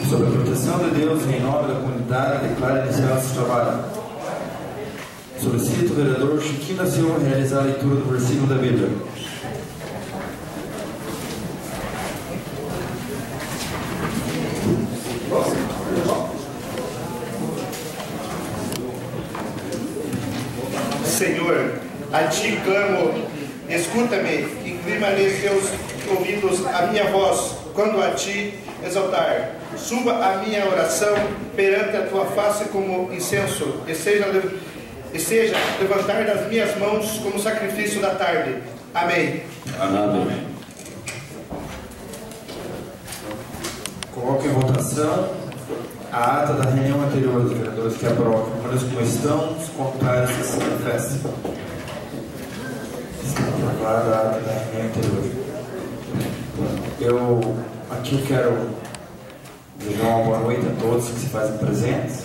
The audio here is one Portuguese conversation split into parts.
Sob a proteção de Deus, em nome da comunidade, declaro iniciar esse trabalho. Solicito o vereador Chiquinho da Silva realizar a leitura do versículo da Bíblia. Senhor, a ti clamo, escuta-me, inclina-lhes teus ouvidos a minha voz, quando a ti exaltar. Suba a minha oração perante a tua face como incenso, e seja levantar das minhas mãos como sacrifício da tarde. Amém. Amém. Coloque em votação a ata da reunião anterior dos vereadores que aprovam. Olha como estão os contrários que se manifestam. Está aprovada a ata da reunião anterior. Aqui eu quero desejar uma boa noite a todos que se fazem presentes.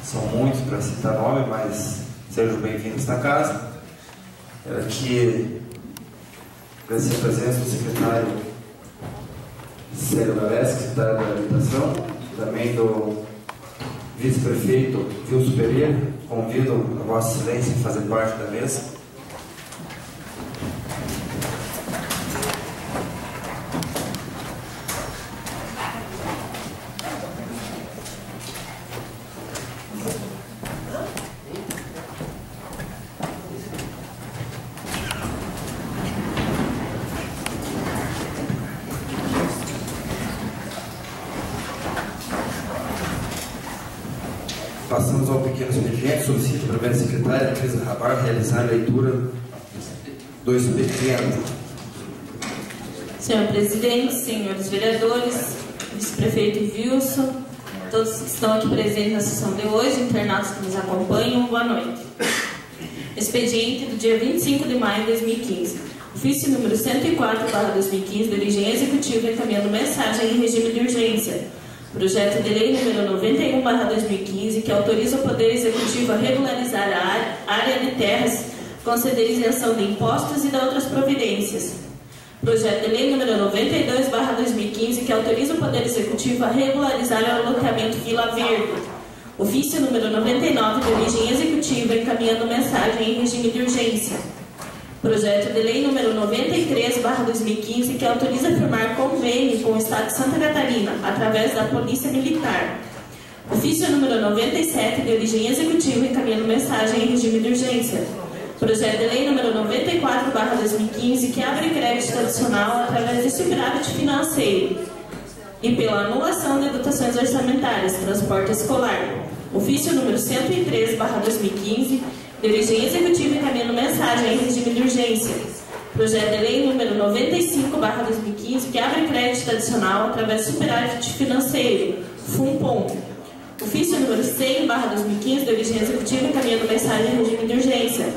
São muitos para citar nome, mas sejam bem-vindos na casa. Quero aqui agradecer a presença do secretário Célio Galés, secretário da Habitação, também do vice-prefeito Wilson Pereira. Convido a Vossa Excelência a fazer parte da mesa. Passamos ao pequeno expediente. Solicito a primeira secretária, Cris Rabar, realizar a leitura do expediente. Senhor presidente, senhores vereadores, vice-prefeito Wilson, todos que estão aqui presentes na sessão de hoje, internados que nos acompanham, boa noite. Expediente do dia 25 de maio de 2015. Ofício número 104/2015, de origem executiva, encaminhando mensagem em regime de urgência. Projeto de lei número 91/2015, que autoriza o Poder Executivo a regularizar a área de terras, conceder isenção de impostos e de outras providências. Projeto de lei número 92/2015, que autoriza o Poder Executivo a regularizar o loteamento Vila Verde. Ofício número 99, de origem executiva, encaminhando mensagem em regime de urgência. Projeto de lei número 93/2015, que autoriza a firmar convênio com o Estado de Santa Catarina, através da Polícia Militar. Ofício número 97, de origem executiva, encaminhando mensagem em regime de urgência. Projeto de lei número 94/2015, que abre crédito adicional através de superávit financeiro e pela anulação de dotações orçamentárias, transporte escolar. Ofício número 103/2015, de origem executiva, encaminhando mensagem em regime de urgência. Projeto de lei número 95/2015, que abre crédito adicional através de superávit financeiro, FUNPOM. Ofício número 100/2015, de origem executiva, encaminhando mensagem em regime de urgência.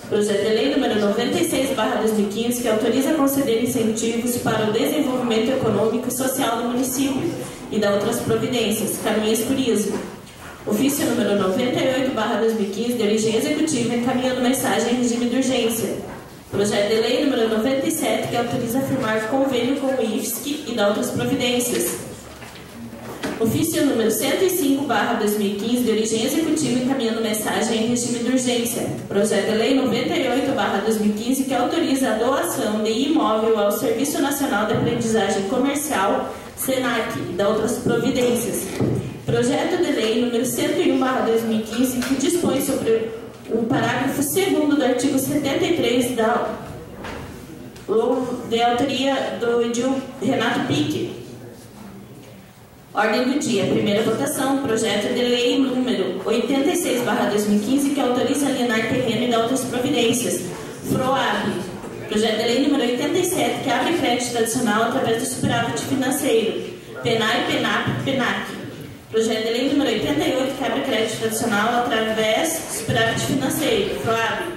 Projeto de lei número 96/2015, que autoriza a conceder incentivos para o desenvolvimento econômico e social do município e da outras providências, caminhos turismo. Ofício número 98/2015, de origem executiva, encaminhando mensagem em regime de urgência. Projeto de lei número 97, que autoriza a firmar convênio com o IFSC e da outras providências. Ofício número 105/2015, de origem executiva, encaminhando mensagem em regime de urgência. Projeto de lei 98/2015, que autoriza a doação de imóvel ao Serviço Nacional de Aprendizagem Comercial, SENAC, e da outras providências. Projeto de lei número 101/2015, que dispõe sobre o parágrafo 2º do artigo 73 de autoria do edil Renato Pique. Ordem do dia. Primeira votação. Projeto de lei número 86/2015, que autoriza alienar terreno e da outras providências. FROAB. Projeto de lei número 87, que abre crédito adicional através do superávit financeiro. PENAI, PENAP, PENAC. Projeto de lei número 88, que abre crédito adicional através do superávit financeiro, FROAB.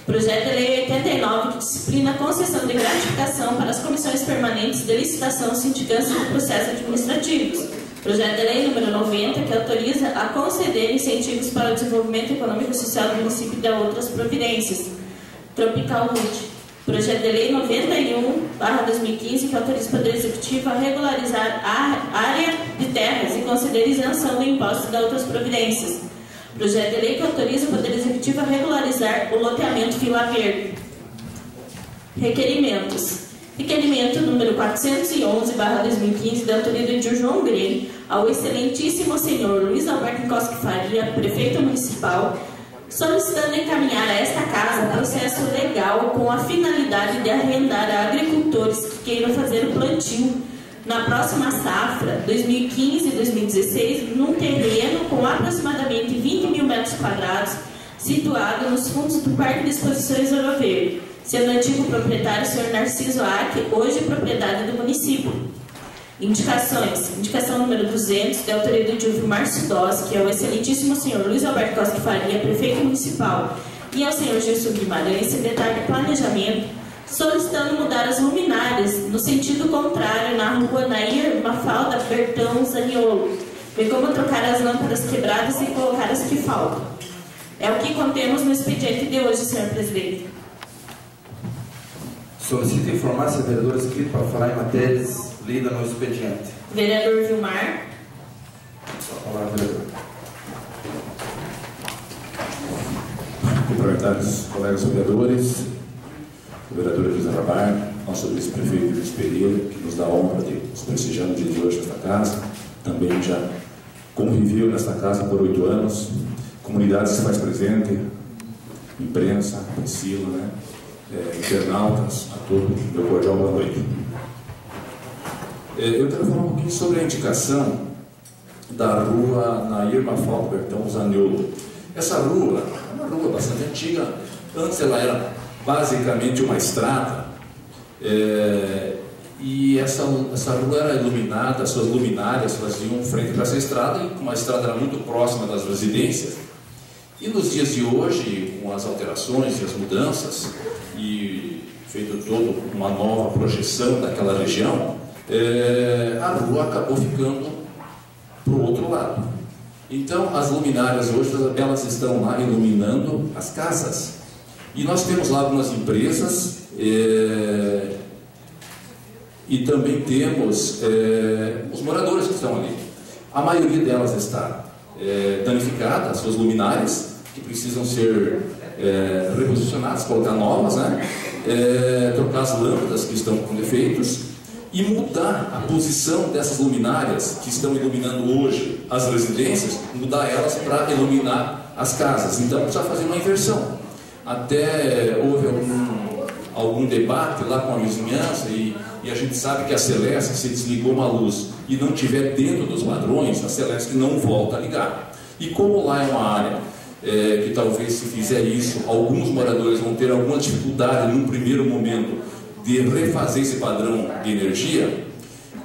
Projeto de lei 89, que disciplina a concessão de gratificação para as comissões permanentes de licitação, sindicância e processos administrativos. Projeto de lei número 90, que autoriza a conceder incentivos para o desenvolvimento econômico e social do município e de outras providências. Tropical Wood. Projeto de Lei 91/2015, que autoriza o Poder Executivo a regularizar a área de terras e conceder isenção do imposto e de outras providências. Projeto de Lei que autoriza o Poder Executivo a regularizar o loteamento Vila Verde. Requerimentos. Requerimento número 411/2015, da autoria de João Grey, ao excelentíssimo senhor Luiz Alberto Costa Faria, prefeito municipal, solicitando encaminhar a esta casa processo legal com a finalidade de arrendar a agricultores que queiram fazer o plantio na próxima safra 2015-2016 num terreno com aproximadamente 20 mil metros quadrados situado nos fundos do Parque de Exposições Ouro Verde, sendo antigo proprietário o senhor Narciso Aque, hoje propriedade do município. Indicações. Indicação número 200, de autoria do Dilvio Márcio Dossi, que é o excelentíssimo senhor Luiz Alberto Costa Faria, prefeito municipal, e ao senhor Gilson Guimarães, secretário de Planejamento, solicitando mudar as luminárias no sentido contrário na rua Nair Mafalda Bertão Zaniolo, bem como trocar as lâmpadas quebradas e colocar as que faltam. É o que contemos no expediente de hoje, senhor presidente. Solicito informar se o vereador inscrito para falar em matérias lidas no expediente. Vereador Vilmar. Só a palavra, vereador. Cumprimentar os colegas vereadores, o vereador Elisa Rabar, nosso vice-prefeito Luiz Pereira, que nos dá a honra de nos prestigiar no dia de hoje nesta casa. Também já conviveu nesta casa por 8 anos. Comunidade se faz presente, imprensa, Priscila, né? Internautas, a todos, meu cordial boa noite. Eu quero falar um pouquinho sobre a indicação da rua Nair Mafalda Bertão Zaniolo. Essa rua é uma rua bastante antiga. Antes ela era basicamente uma estrada, e essa rua era iluminada, suas luminárias faziam frente para essa estrada, e como a estrada era muito próxima das residências. E nos dias de hoje, com as alterações e as mudanças, e feito toda uma nova projeção daquela região, a rua acabou ficando para o outro lado. Então, as luminárias hoje, elas estão lá iluminando as casas. E nós temos lá algumas empresas, e também temos os moradores que estão ali. A maioria delas está danificada, as suas luminárias, que precisam ser reposicionadas, colocar novas, né? Trocar as lâmpadas que estão com defeitos e mudar a posição dessas luminárias que estão iluminando hoje as residências, mudar elas para iluminar as casas. Então precisa fazer uma inversão. Até houve algum debate lá com a vizinhança, e a gente sabe que a Celeste, se desligou uma luz e não estiver dentro dos padrões, a Celeste não volta a ligar. E como lá é uma área que talvez, se fizer isso, alguns moradores vão ter alguma dificuldade num primeiro momento de refazer esse padrão de energia,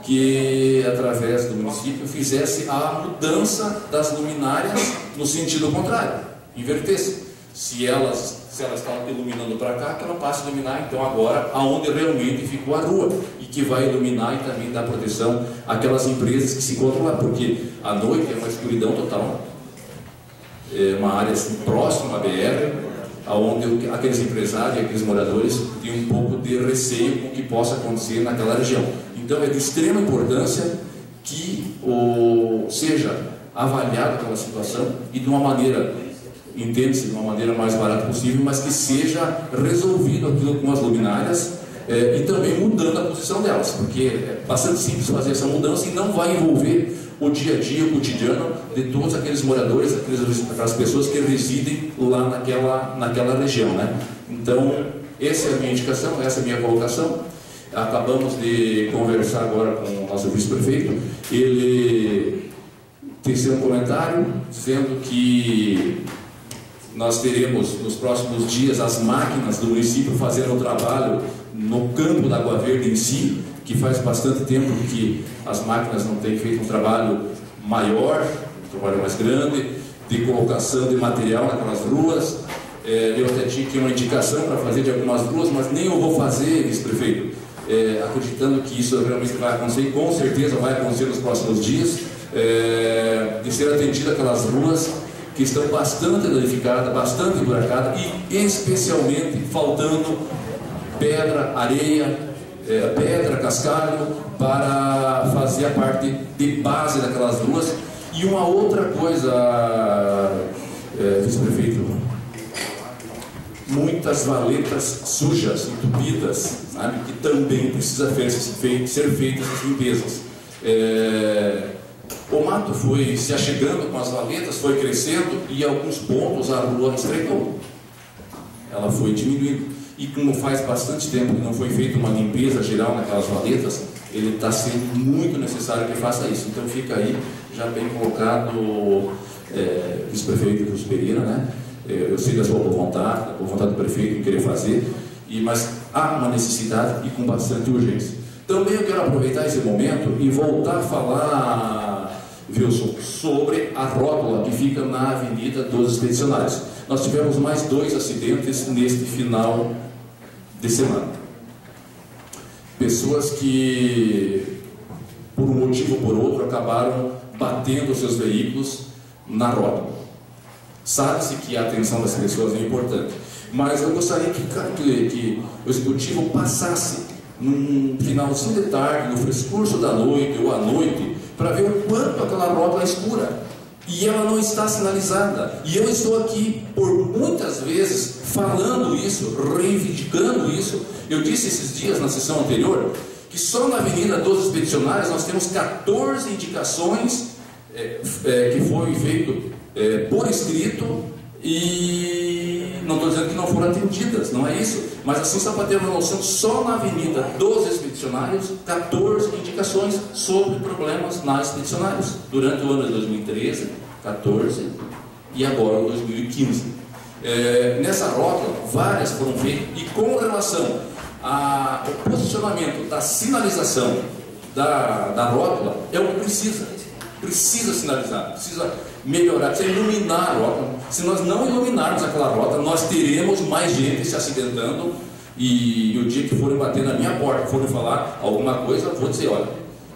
que através do município fizesse a mudança das luminárias no sentido contrário, invertesse. Se ela está iluminando para cá, que ela passe a iluminar então agora aonde realmente ficou a rua, e que vai iluminar e também dar proteção àquelas empresas que se encontram lá, porque à noite é uma escuridão total. É uma área assim, próxima à BR, onde aqueles empresários e aqueles moradores têm um pouco de receio com o que possa acontecer naquela região. Então é de extrema importância que seja avaliada aquela situação e de uma maneira, entende-se, de uma maneira mais barata possível, mas que seja resolvido aquilo com as luminárias, e também mudando a posição delas, porque é bastante simples fazer essa mudança e não vai envolver o dia a dia, o cotidiano de todos aqueles moradores, aquelas pessoas que residem lá naquela região, né? Então, essa é a minha indicação, essa é a minha colocação. Acabamos de conversar agora com o nosso vice-prefeito. Ele teceu um comentário dizendo que nós teremos nos próximos dias as máquinas do município fazendo o trabalho no campo da Água Verde em si, que faz bastante tempo que as máquinas não têm feito um trabalho maior, um trabalho mais grande, de colocação de material naquelas ruas. Eu até tinha uma indicação para fazer de algumas ruas, mas nem eu vou fazer, vice-prefeito, acreditando que isso realmente vai acontecer, e com certeza vai acontecer nos próximos dias, de ser atendida aquelas ruas que estão bastante danificadas, bastante buracadas, e especialmente faltando pedra, areia, pedra, cascalho, para fazer a parte de base daquelas ruas. E uma outra coisa, vice-prefeito, muitas valetas sujas, entupidas, sabe, que também precisa ser feitas as limpezas. O mato foi se achegando com as valetas, foi crescendo, e em alguns pontos a rua estreitou. Ela foi diminuindo. E como faz bastante tempo que não foi feita uma limpeza geral naquelas valetas, ele está sendo muito necessário que faça isso. Então fica aí já bem colocado, vice-prefeito Vilso Pereira, né? Eu sei da sua boa vontade do prefeito em querer fazer, mas há uma necessidade e com bastante urgência. Também eu quero aproveitar esse momento e voltar a falar, Wilson, sobre a rótula que fica na Avenida dos Expedicionários. Nós tivemos mais 2 acidentes neste final de semana. Pessoas que, por um motivo ou por outro, acabaram batendo seus veículos na rótula. Sabe-se que a atenção das pessoas é importante, mas eu gostaria que o executivo passasse num finalzinho de tarde, no frescurso da noite ou à noite, para ver o quanto aquela rótula é escura e ela não está sinalizada. E eu estou aqui por muitas vezes falando isso, reivindicando isso. Eu disse esses dias na sessão anterior que só na Avenida dos Expedicionários nós temos 14 indicações que foi feito por escrito, e não estou dizendo que não foram atendidas, não é isso, mas assim só para ter uma noção, só na Avenida dos Expedicionários 14 indicações sobre problemas na Expedicionários durante o ano de 2013, 14 e agora 2015. Nessa rótula várias foram feitas, e com relação ao posicionamento da sinalização da rótula, é o que precisa sinalizar, precisa melhorar, precisa iluminar a rota. Se nós não iluminarmos aquela rota, nós teremos mais gente se acidentando, e o dia que forem bater na minha porta, forem falar alguma coisa, eu vou dizer, olha,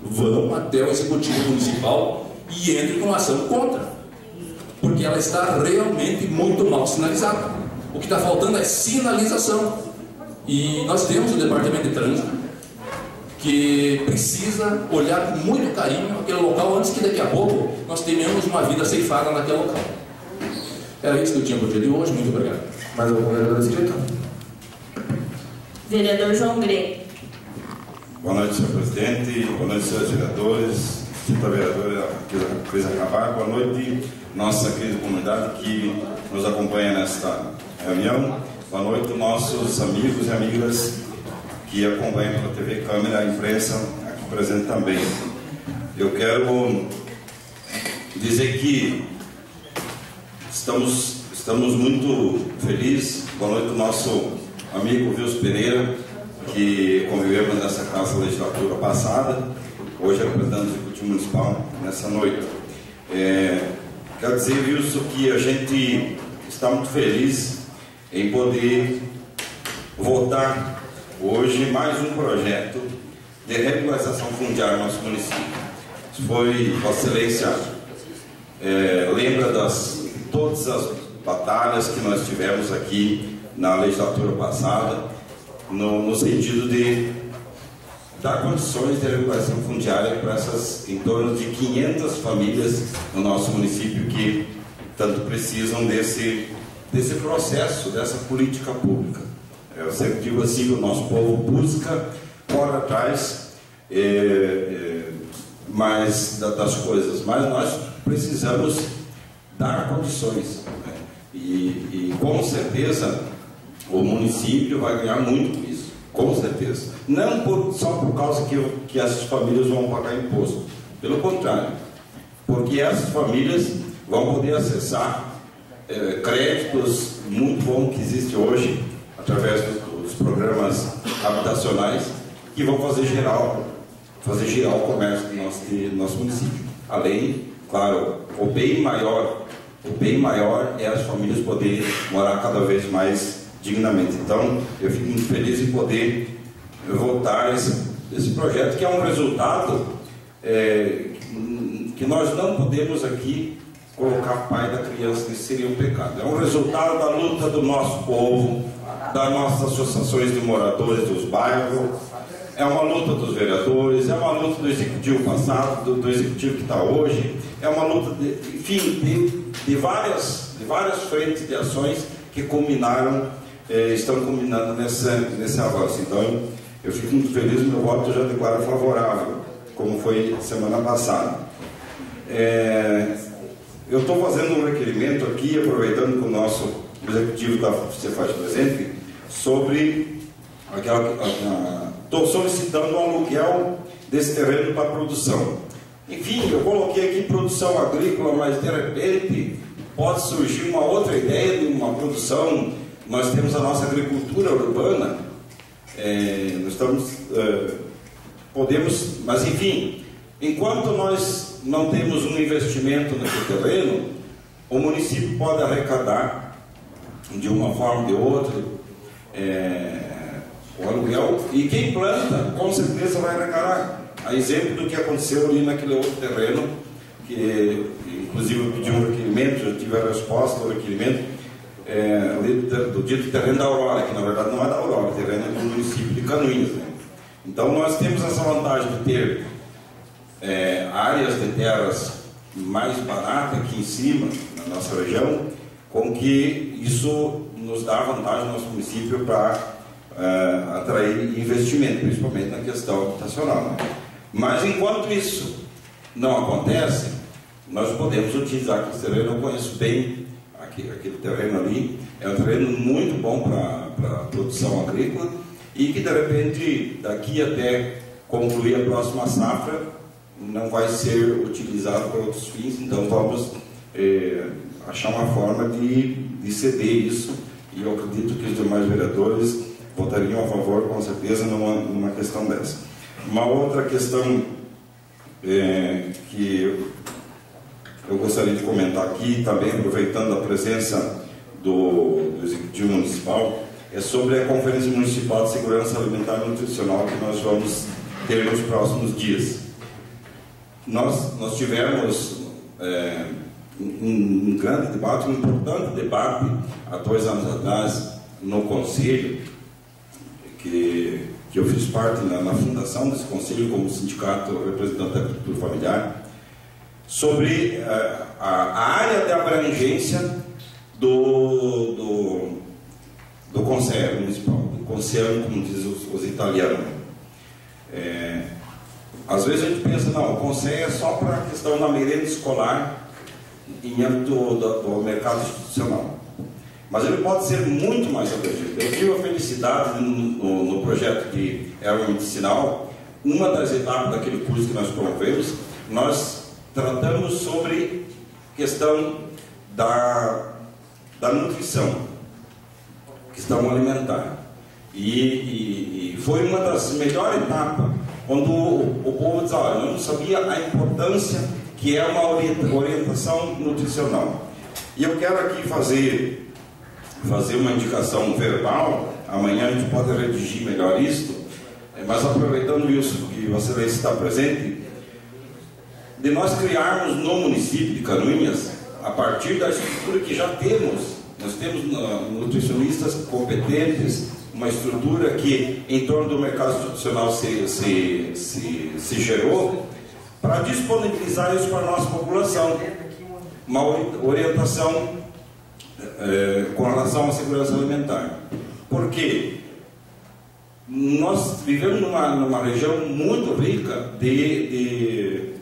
vão até o Executivo Municipal e entre com ação contra, porque ela está realmente muito mal sinalizada. O que está faltando é sinalização, e nós temos o Departamento de Trânsito que precisa olhar com muito carinho aquele local, antes que daqui a pouco nós tenhamos uma vida ceifada naquele local. Era isso que eu tinha para o dia de hoje. Muito obrigado. Mais algum vereador inscrito? Vereador João Grey. Boa noite, senhor presidente. Boa noite, senhores vereadores. Sinta a vereadora Cris Acabar. Boa noite, nossa querida comunidade que nos acompanha nesta reunião. Boa noite, nossos amigos e amigas que acompanham pela TV Câmara, a imprensa aqui presente também. Eu quero dizer que estamos muito felizes. Boa noite, nosso amigo Vilso Pereira, que convivemos nessa casa na legislatura passada, hoje representando o Executivo Municipal nessa noite. Quero dizer, Vilso, que a gente está muito feliz em poder votar hoje mais um projeto de regularização fundiária no nosso município. Foi, Vossa Excelência, lembra todas as batalhas que nós tivemos aqui na legislatura passada, no sentido de dar condições de regularização fundiária para essas em torno de 500 famílias no nosso município que tanto precisam desse processo, dessa política pública. Eu sempre digo assim, o nosso povo busca, corre atrás das coisas, mas nós precisamos dar condições, né? E com certeza o município vai ganhar muito com isso, com certeza. Não só por causa que essas famílias vão pagar imposto, pelo contrário, porque essas famílias vão poder acessar créditos muito bons que existem hoje, através dos programas habitacionais, que vão fazer girar o comércio do nosso município. Além, claro, o bem maior é as famílias poderem morar cada vez mais dignamente. Então, eu fico muito feliz em poder votar esse projeto, que é um resultado que nós não podemos aqui colocar pai da criança, que seria um pecado. É um resultado da luta do nosso povo, das nossas associações de moradores dos bairros, é uma luta dos vereadores, é uma luta do executivo passado, do executivo que está hoje, é uma luta, de várias frentes de ações que estão culminando nesse avanço. Então, eu fico muito feliz, meu voto já declaro favorável, como foi semana passada. Eu estou fazendo um requerimento aqui, aproveitando que o nosso executivo se faz presente, sobre estou solicitando o aluguel desse terreno para produção. Enfim, eu coloquei aqui produção agrícola, mas de repente pode surgir uma outra ideia de uma produção. Nós temos a nossa agricultura urbana, mas enfim, enquanto nós não temos um investimento nesse terreno, o município pode arrecadar de uma forma ou de outra o aluguel, e quem planta com certeza vai arrecadar. A exemplo do que aconteceu ali naquele outro terreno, que inclusive eu pedi um requerimento, já tive a resposta do requerimento, ali do dito terreno da Aurora, que na verdade não é da Aurora, o terreno é do município de Canoinhas, né? Então nós temos essa vantagem de ter áreas de terras mais baratas aqui em cima, na nossa região, com que isso nos dá vantagem no nosso município para atrair investimento, principalmente na questão habitacional, né? Mas enquanto isso não acontece, nós podemos utilizar aquele terreno. Eu conheço bem aquele terreno ali, é um terreno muito bom para produção agrícola, e que de repente daqui até concluir a próxima safra não vai ser utilizado para outros fins. Então vamos achar uma forma de ceder isso, e eu acredito que os demais vereadores votariam a favor, com certeza, numa questão dessa. Uma outra questão que eu gostaria de comentar aqui, também aproveitando a presença do Executivo Municipal, é sobre a Conferência Municipal de Segurança Alimentar e Nutricional que nós vamos ter nos próximos dias. Nós tivemos um grande debate, um importante debate, há 2 anos atrás, no Conselho, que eu fiz parte na fundação desse Conselho como sindicato representante da agricultura familiar, sobre a área de abrangência do Conselho Municipal, do Conselho, como dizem os italianos. Às vezes a gente pensa, não, o Conselho é só para a questão da merenda escolar em âmbito do mercado institucional. Mas ele pode ser muito mais abrangente. Eu tive a felicidade no projeto de erva medicinal, uma das etapas daquele curso que nós promovemos, nós tratamos sobre questão da nutrição, questão alimentar. E foi uma das melhores etapas, quando o povo diz, olha, eu não sabia a importância que é uma orientação nutricional. E eu quero aqui fazer uma indicação verbal. Amanhã a gente pode redigir melhor isso, mas aproveitando isso que Vossa Excelência está presente, de nós criarmos no município de Canoinhas, a partir da estrutura que já temos. Nós temos nutricionistas competentes, uma estrutura que em torno do mercado institucional se gerou, para disponibilizar isso para a nossa população, uma orientação com relação à segurança alimentar. Porque nós vivemos numa região muito rica de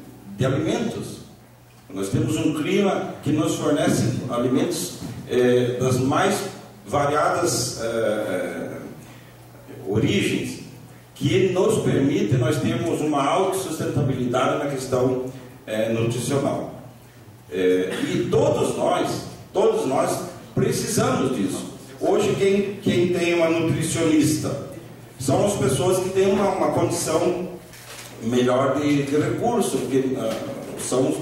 alimentos. Nós temos um clima que nos fornece alimentos das mais variadas origens, que nos permite, nós temos uma autossustentabilidade na questão nutricional. E todos nós precisamos disso. Hoje quem tem uma nutricionista são as pessoas que têm uma condição melhor de recurso, porque são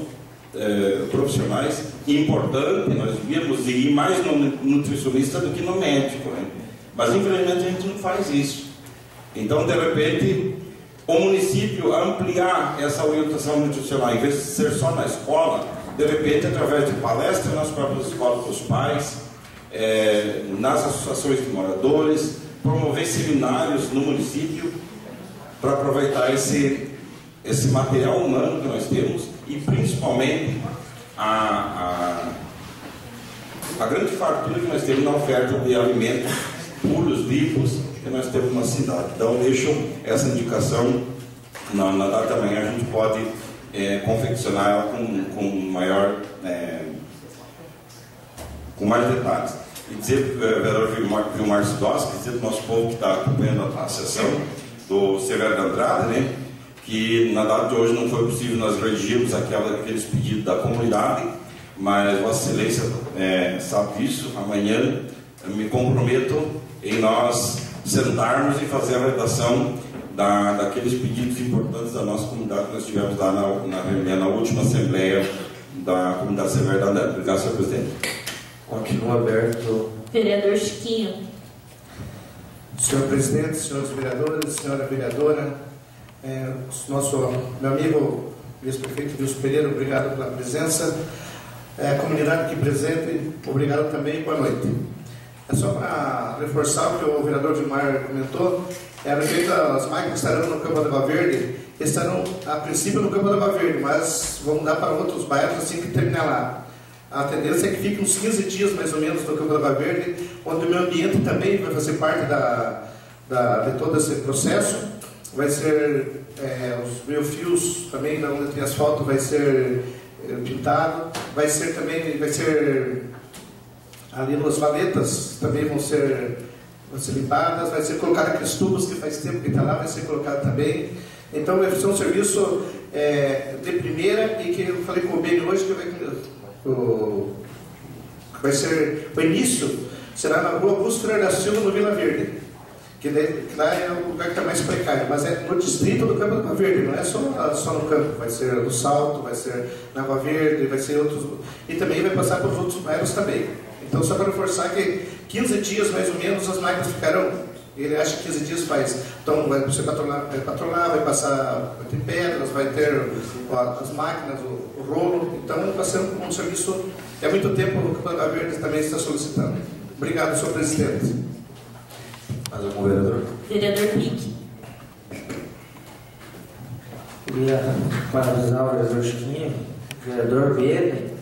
profissionais importantes. Nós devíamos ir mais no nutricionista do que no médico, né? Mas infelizmente a gente não faz isso. Então, de repente, o município ampliar essa orientação nutricional, em vez de ser só na escola, de repente, através de palestras nas próprias escolas para os pais, nas associações de moradores, promover seminários no município para aproveitar esse material humano que nós temos e principalmente a grande fartura que nós temos na oferta de alimentos puros, limpos, que nós temos na cidade. Então, eu deixo essa indicação, na data da manhã a gente pode confeccionar ela com mais detalhes. E dizer para o vereador Vilmar Sidowski, dizer para o nosso povo que está acompanhando a sessão do Severo de Andrade, né, que na data de hoje não foi possível nós redigirmos aqueles pedidos da comunidade, mas Vossa Excelência sabe disso. Amanhã eu me comprometo em nós sentarmos e fazer a redação daqueles pedidos importantes da nossa comunidade que nós tivemos lá na última Assembleia da Comunidade Severo de Andrade. Obrigado, senhor presidente. Continua aberto. Vereador Chiquinho. Senhor presidente, senhores vereadores, senhora vereadora, meu amigo vice-prefeito Vilso Pereira, obrigado pela presença. Comunidade aqui presente, obrigado também, boa noite. É só para reforçar o que o vereador Vilmar comentou, a respeito das máquinas que estarão no Campo da Água Verde, estarão a princípio no Campo da Água Verde, mas vão mudar para outros bairros assim que terminar lá. A tendência é que fique uns 15 dias mais ou menos no Campo da Água Verde, onde o meio ambiente também vai fazer parte de todo esse processo. Vai ser os meio-fios também, onde tem asfalto, vai ser pintado. Vai ser ali nas valetas, também vão ser limpadas. Vai ser colocado aqueles tubos que faz tempo que está lá, vai ser colocado também. Então vai ser um serviço de primeira, e que eu falei com o Beni hoje que vai ser o início, será na rua Augusto Freire da Silva, no Vila Verde, que lá é o lugar que está mais precário, mas é no distrito do Campo da Água Verde, não é só no campo, vai ser no Salto, vai ser na Água Verde, vai ser outros, e também vai passar por outros bairros também. Então, só para reforçar que 15 dias mais ou menos as máquinas ficarão. Ele acha que 15 dias faz. Então, vai patrulhar, vai passar, vai ter pedras, vai ter as máquinas, o rolo. Então, vai ser um serviço que há muito tempo o Campo da Água Verde também está solicitando. Obrigado, senhor presidente. Mais algum vereador? Vereador Pique. Queria parabenizar o vereador Chiquinho, o vereador Beni,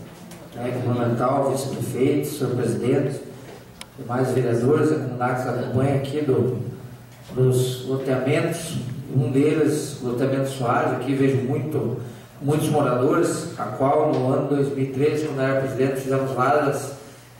fundamental, vice-prefeito, senhor presidente, demais vereadores, a comunidade que acompanha aqui dos loteamentos. Um deles, o loteamento Soares, aqui vejo muitos moradores, a qual no ano 2013, quando eu era presidente, fizemos várias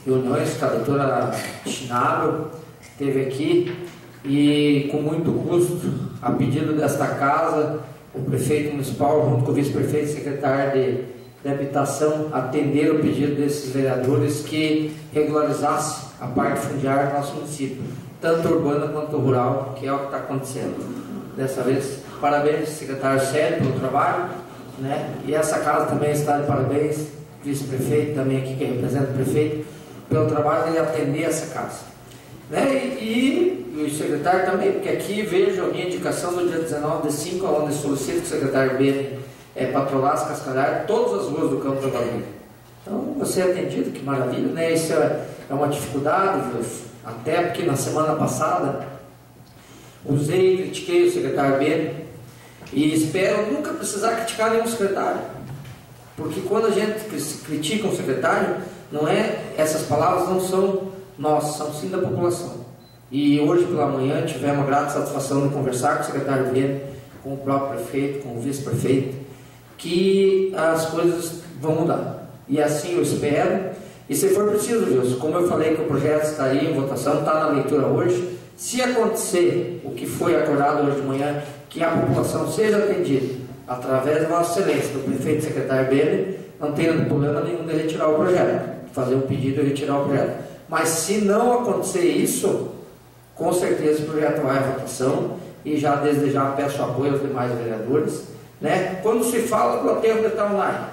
reuniões com a doutora Chinaro, esteve aqui, e com muito custo, a pedido desta casa, o prefeito municipal, junto com o vice-prefeito e secretário de habitação, atender o pedido desses vereadores que regularizasse a parte fundiária do nosso município, tanto urbana quanto rural, que é o que está acontecendo. Dessa vez, parabéns, secretário Sérgio, pelo trabalho, né? E essa casa também está de parabéns, vice-prefeito também aqui, que representa o prefeito, pelo trabalho de atender essa casa. Né? E o secretário também, porque aqui vejo a minha indicação do dia 19/5, onde solicito que o secretário Beni patrulhar as cascalhares, todas as ruas do Campo da Água Verde. Então, você é atendido, que maravilha, né? Isso é uma dificuldade, até porque na semana passada usei e critiquei o secretário Beni, e espero nunca precisar criticar nenhum secretário, porque quando a gente critica um secretário, essas palavras não são nossas, são sim da população. E hoje pela manhã tivemos a grata satisfação de conversar com o secretário Beni, com o próprio prefeito, com o vice-prefeito, que as coisas vão mudar. E assim eu espero. E se for preciso, Wilson, como eu falei que o projeto está aí em votação, está na leitura hoje, se acontecer o que foi acordado hoje de manhã, que a população seja atendida através da Vossa Excelência, do prefeito e secretário Beni, não tenha problema nenhum de retirar o projeto, fazer um pedido e retirar o projeto. Mas se não acontecer isso, com certeza o projeto vai à votação, e já desde já peço apoio aos demais vereadores. Né? Quando se fala do aterro de Itaunai,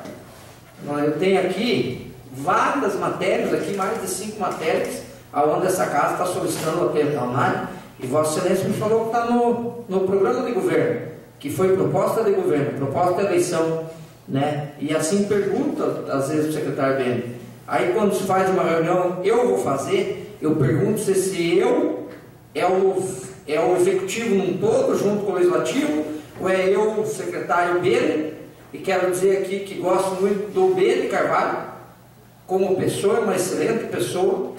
eu tenho aqui várias matérias, aqui mais de 5 matérias, onde essa casa está solicitando o aterro de Itaunai, e Vossa Excelência me falou que está no programa de governo, que foi proposta de governo, proposta de eleição, né? E assim pergunta, às vezes, o secretário Beni, Aí quando se faz uma reunião, eu vou fazer, eu pergunto se esse eu é o executivo num todo, junto com o legislativo, ou é eu o secretário Bene, e quero dizer aqui que gosto muito do Bene Carvalho, como pessoa, é uma excelente pessoa,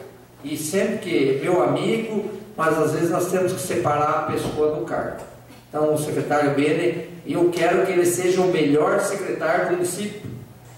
e sempre que meu amigo, mas às vezes nós temos que separar a pessoa do cargo. Então o secretário Bene, eu quero que ele seja o melhor secretário do município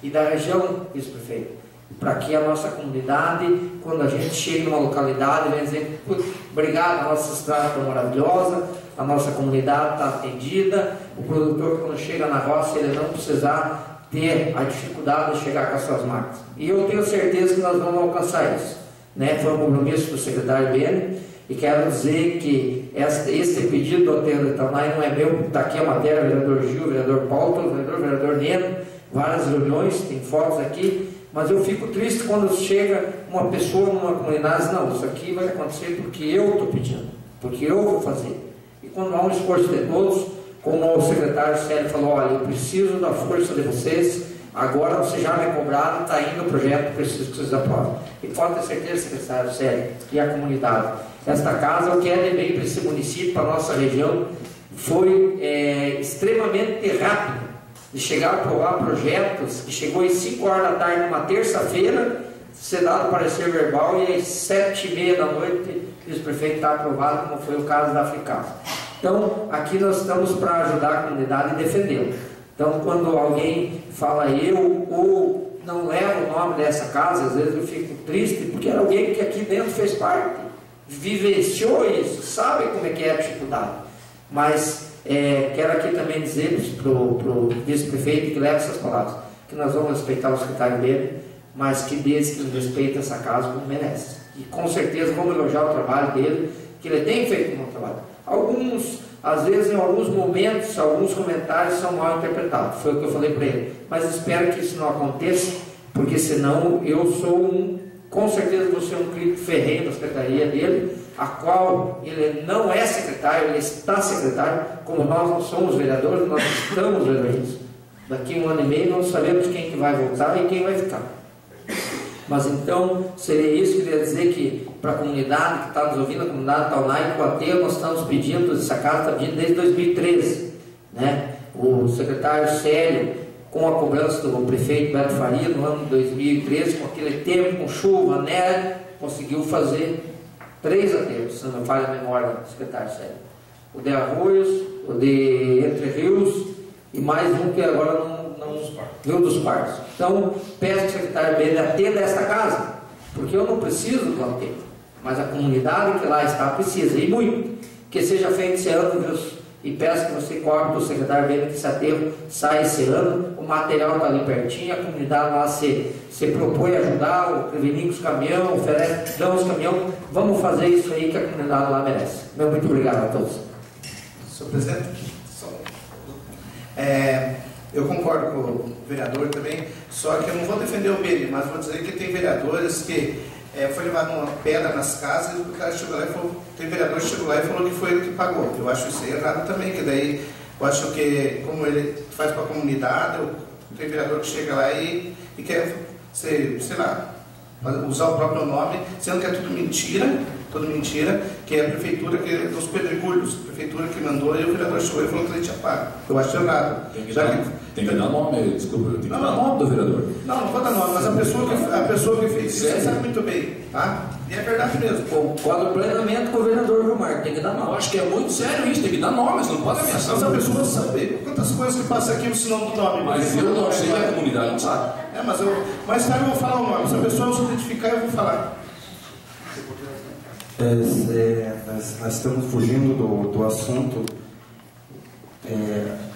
e da região, vice-prefeito, para que a nossa comunidade, quando a gente chega numa localidade, vem dizer, obrigado, a nossa estrada está maravilhosa, a nossa comunidade está atendida, o produtor quando chega na roça, ele não precisar ter a dificuldade de chegar com as suas máquinas. E eu tenho certeza que nós vamos alcançar isso, né? Foi um compromisso do secretário Bene, e quero dizer que esse pedido do Aterro de Itaunay não é meu, está aqui a matéria, vereador Gil, vereador Paulo, vereador Neno, várias reuniões, tem fotos aqui, mas eu fico triste quando chega uma pessoa numa comunidade e diz, não, isso aqui vai acontecer porque eu estou pedindo, porque eu vou fazer. E quando há um esforço de todos, como o secretário Célio falou, olha, eu preciso da força de vocês, agora você já me cobraram, está indo o projeto, preciso que vocês aprovem. E pode ter certeza, secretário Célio, e a comunidade, esta casa, o que é de bem para esse município, para a nossa região, foi extremamente rápido de chegar a aprovar projetos, que chegou às 5 horas da tarde, numa terça-feira, ser dado parecer verbal, e às 7h30 da noite, o vice-prefeito está aprovado, como foi o caso da Africasa. Então, aqui nós estamos para ajudar a comunidade e defendê-la. Então, quando alguém fala eu, ou não leva o nome dessa casa, às vezes eu fico triste, porque era alguém que aqui dentro fez parte, vivenciou isso, sabe como é que é a dificuldade. Mas quero aqui também dizer para o vice-prefeito que leva essas palavras, que nós vamos respeitar o secretário dele, mas que desde que ele respeita essa casa como merece. E com certeza vamos elogiar o trabalho dele, que ele tem feito um bom trabalho. Às vezes, em alguns momentos, alguns comentários são mal interpretados, foi o que eu falei para ele. Mas espero que isso não aconteça, porque senão eu sou com certeza vou ser um crítico ferrenho da secretaria dele, a qual ele não é secretário, ele está secretário, como nós não somos vereadores, nós estamos vereadores. Daqui a 1 ano e meio não sabemos quem que vai voltar e quem vai ficar. Mas então, seria isso que eu queria dizer, que para a comunidade que está nos ouvindo, a comunidade Itaunay, o Aterro, nós estamos pedindo, essa casa está pedindo desde 2013, né? O secretário Célio, com a cobrança do prefeito Beto Faria, no ano de 2013, com aquele tempo, com chuva, neve, conseguiu fazer 3 aterros, se não me falha a memória do secretário Célio. O de Arroios, o de Entre Rios, e mais um que agora não Rio dos Parques. Então, peço ao secretário Bene atenda esta casa, porque eu não preciso do aterro, mas a comunidade que lá está precisa, e muito, que seja feito esse ano, meus. E peço que você cobre do secretário Bene que esse aterro saia esse ano, o material está ali pertinho, a comunidade lá se propõe a ajudar, o prevenir os caminhões, oferece, dão os caminhões, vamos fazer isso aí que a comunidade lá merece. Meu muito obrigado a todos. Senhor presidente, eu concordo com o vereador também, só que eu não vou defender o Bene, mas vou dizer que tem vereadores que foi levado uma pedra nas casas e o cara chegou lá e falou, tem vereador que chegou lá e falou que foi ele que pagou. Eu acho isso aí errado também, que daí eu acho que como ele faz para a comunidade, tem vereador que chega lá e quer sei lá, usar o próprio nome, sendo que é tudo mentira, que é a prefeitura dos pedregulhos, a prefeitura que mandou e o vereador chegou e falou que ele tinha pago. Eu acho errado. Tem que dar nome, desculpa, tem que dar nome do vereador. Não vou dar nome, mas a pessoa que fez isso, você sabe muito bem, tá? E é verdade mesmo. Concordo plenamente com o vereador Gilmar, tem que dar nome. Eu acho que é muito sério isso, tem que dar nome, não pode ameaçar. Mas a pessoa sabe quantas coisas que passa aqui se não do nome. Mas eu não sei, a comunidade não sabe. Mas eu vou falar o nome, se a pessoa não se identificar, eu vou falar. Nós estamos fugindo do assunto.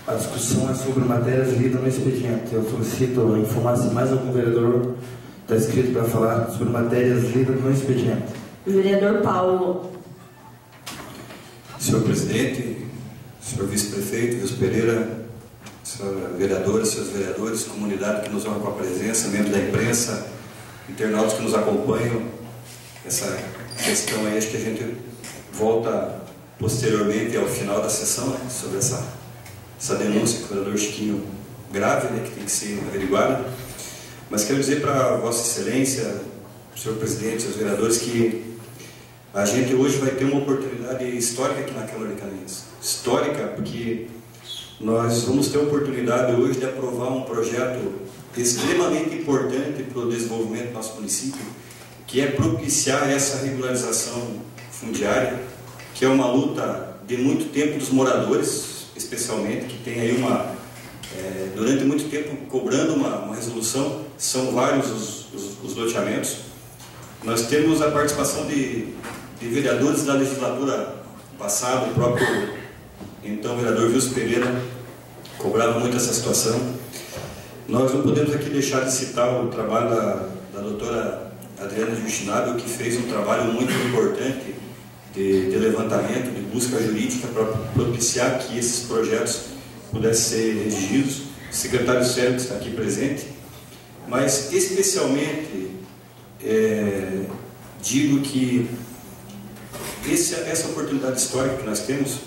A discussão é sobre matérias lidas no expediente. Eu solicito informar se mais algum vereador está inscrito para falar sobre matérias lidas no expediente. Vereador Paulo. Senhor presidente, senhor vice-prefeito, Vilso Pereira, senhor vereadores, senhores vereadores, comunidade que nos honra com a presença, membros da imprensa, internautas que nos acompanham, essa questão aí, acho que a gente volta posteriormente ao final da sessão, né, sobre essa denúncia que o vereador Chiquinho grave, né, que tem que ser averiguada. Mas quero dizer para Vossa Excelência, senhor presidente, os vereadores, que a gente hoje vai ter uma oportunidade histórica aqui na Câmara de Caminhos. Histórica porque nós vamos ter a oportunidade hoje de aprovar um projeto extremamente importante para o desenvolvimento do nosso município, que é propiciar essa regularização fundiária, que é uma luta de muito tempo dos moradores, especialmente, que tem aí durante muito tempo cobrando uma resolução. São vários os loteamentos. Nós temos a participação de vereadores da legislatura passada, o próprio então vereador Vilso Pereira cobrava muito essa situação. Nós não podemos aqui deixar de citar o trabalho da doutora Adriana Justinato, que fez um trabalho muito importante de levantamento, de busca jurídica para propiciar que esses projetos pudessem ser redigidos. O secretário Sérgio está aqui presente, mas especialmente digo que essa oportunidade histórica que nós temos,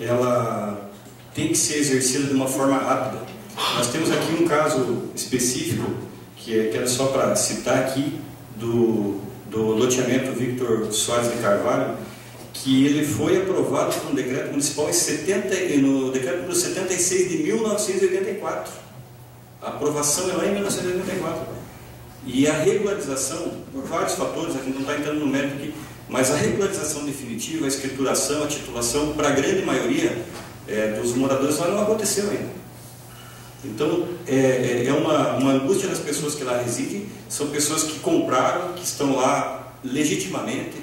ela tem que ser exercida de uma forma rápida. Nós temos aqui um caso específico, que era só para citar aqui, do loteamento Victor Soares de Carvalho, que ele foi aprovado por um decreto municipal no decreto número 76 de 1984. A aprovação é lá em 1984. E a regularização, por vários fatores, a gente não está entrando no mérito aqui, mas a regularização definitiva, a escrituração, a titulação, para a grande maioria dos moradores lá não aconteceu ainda. Então, é uma angústia das pessoas que lá residem. São pessoas que compraram, que estão lá legitimamente,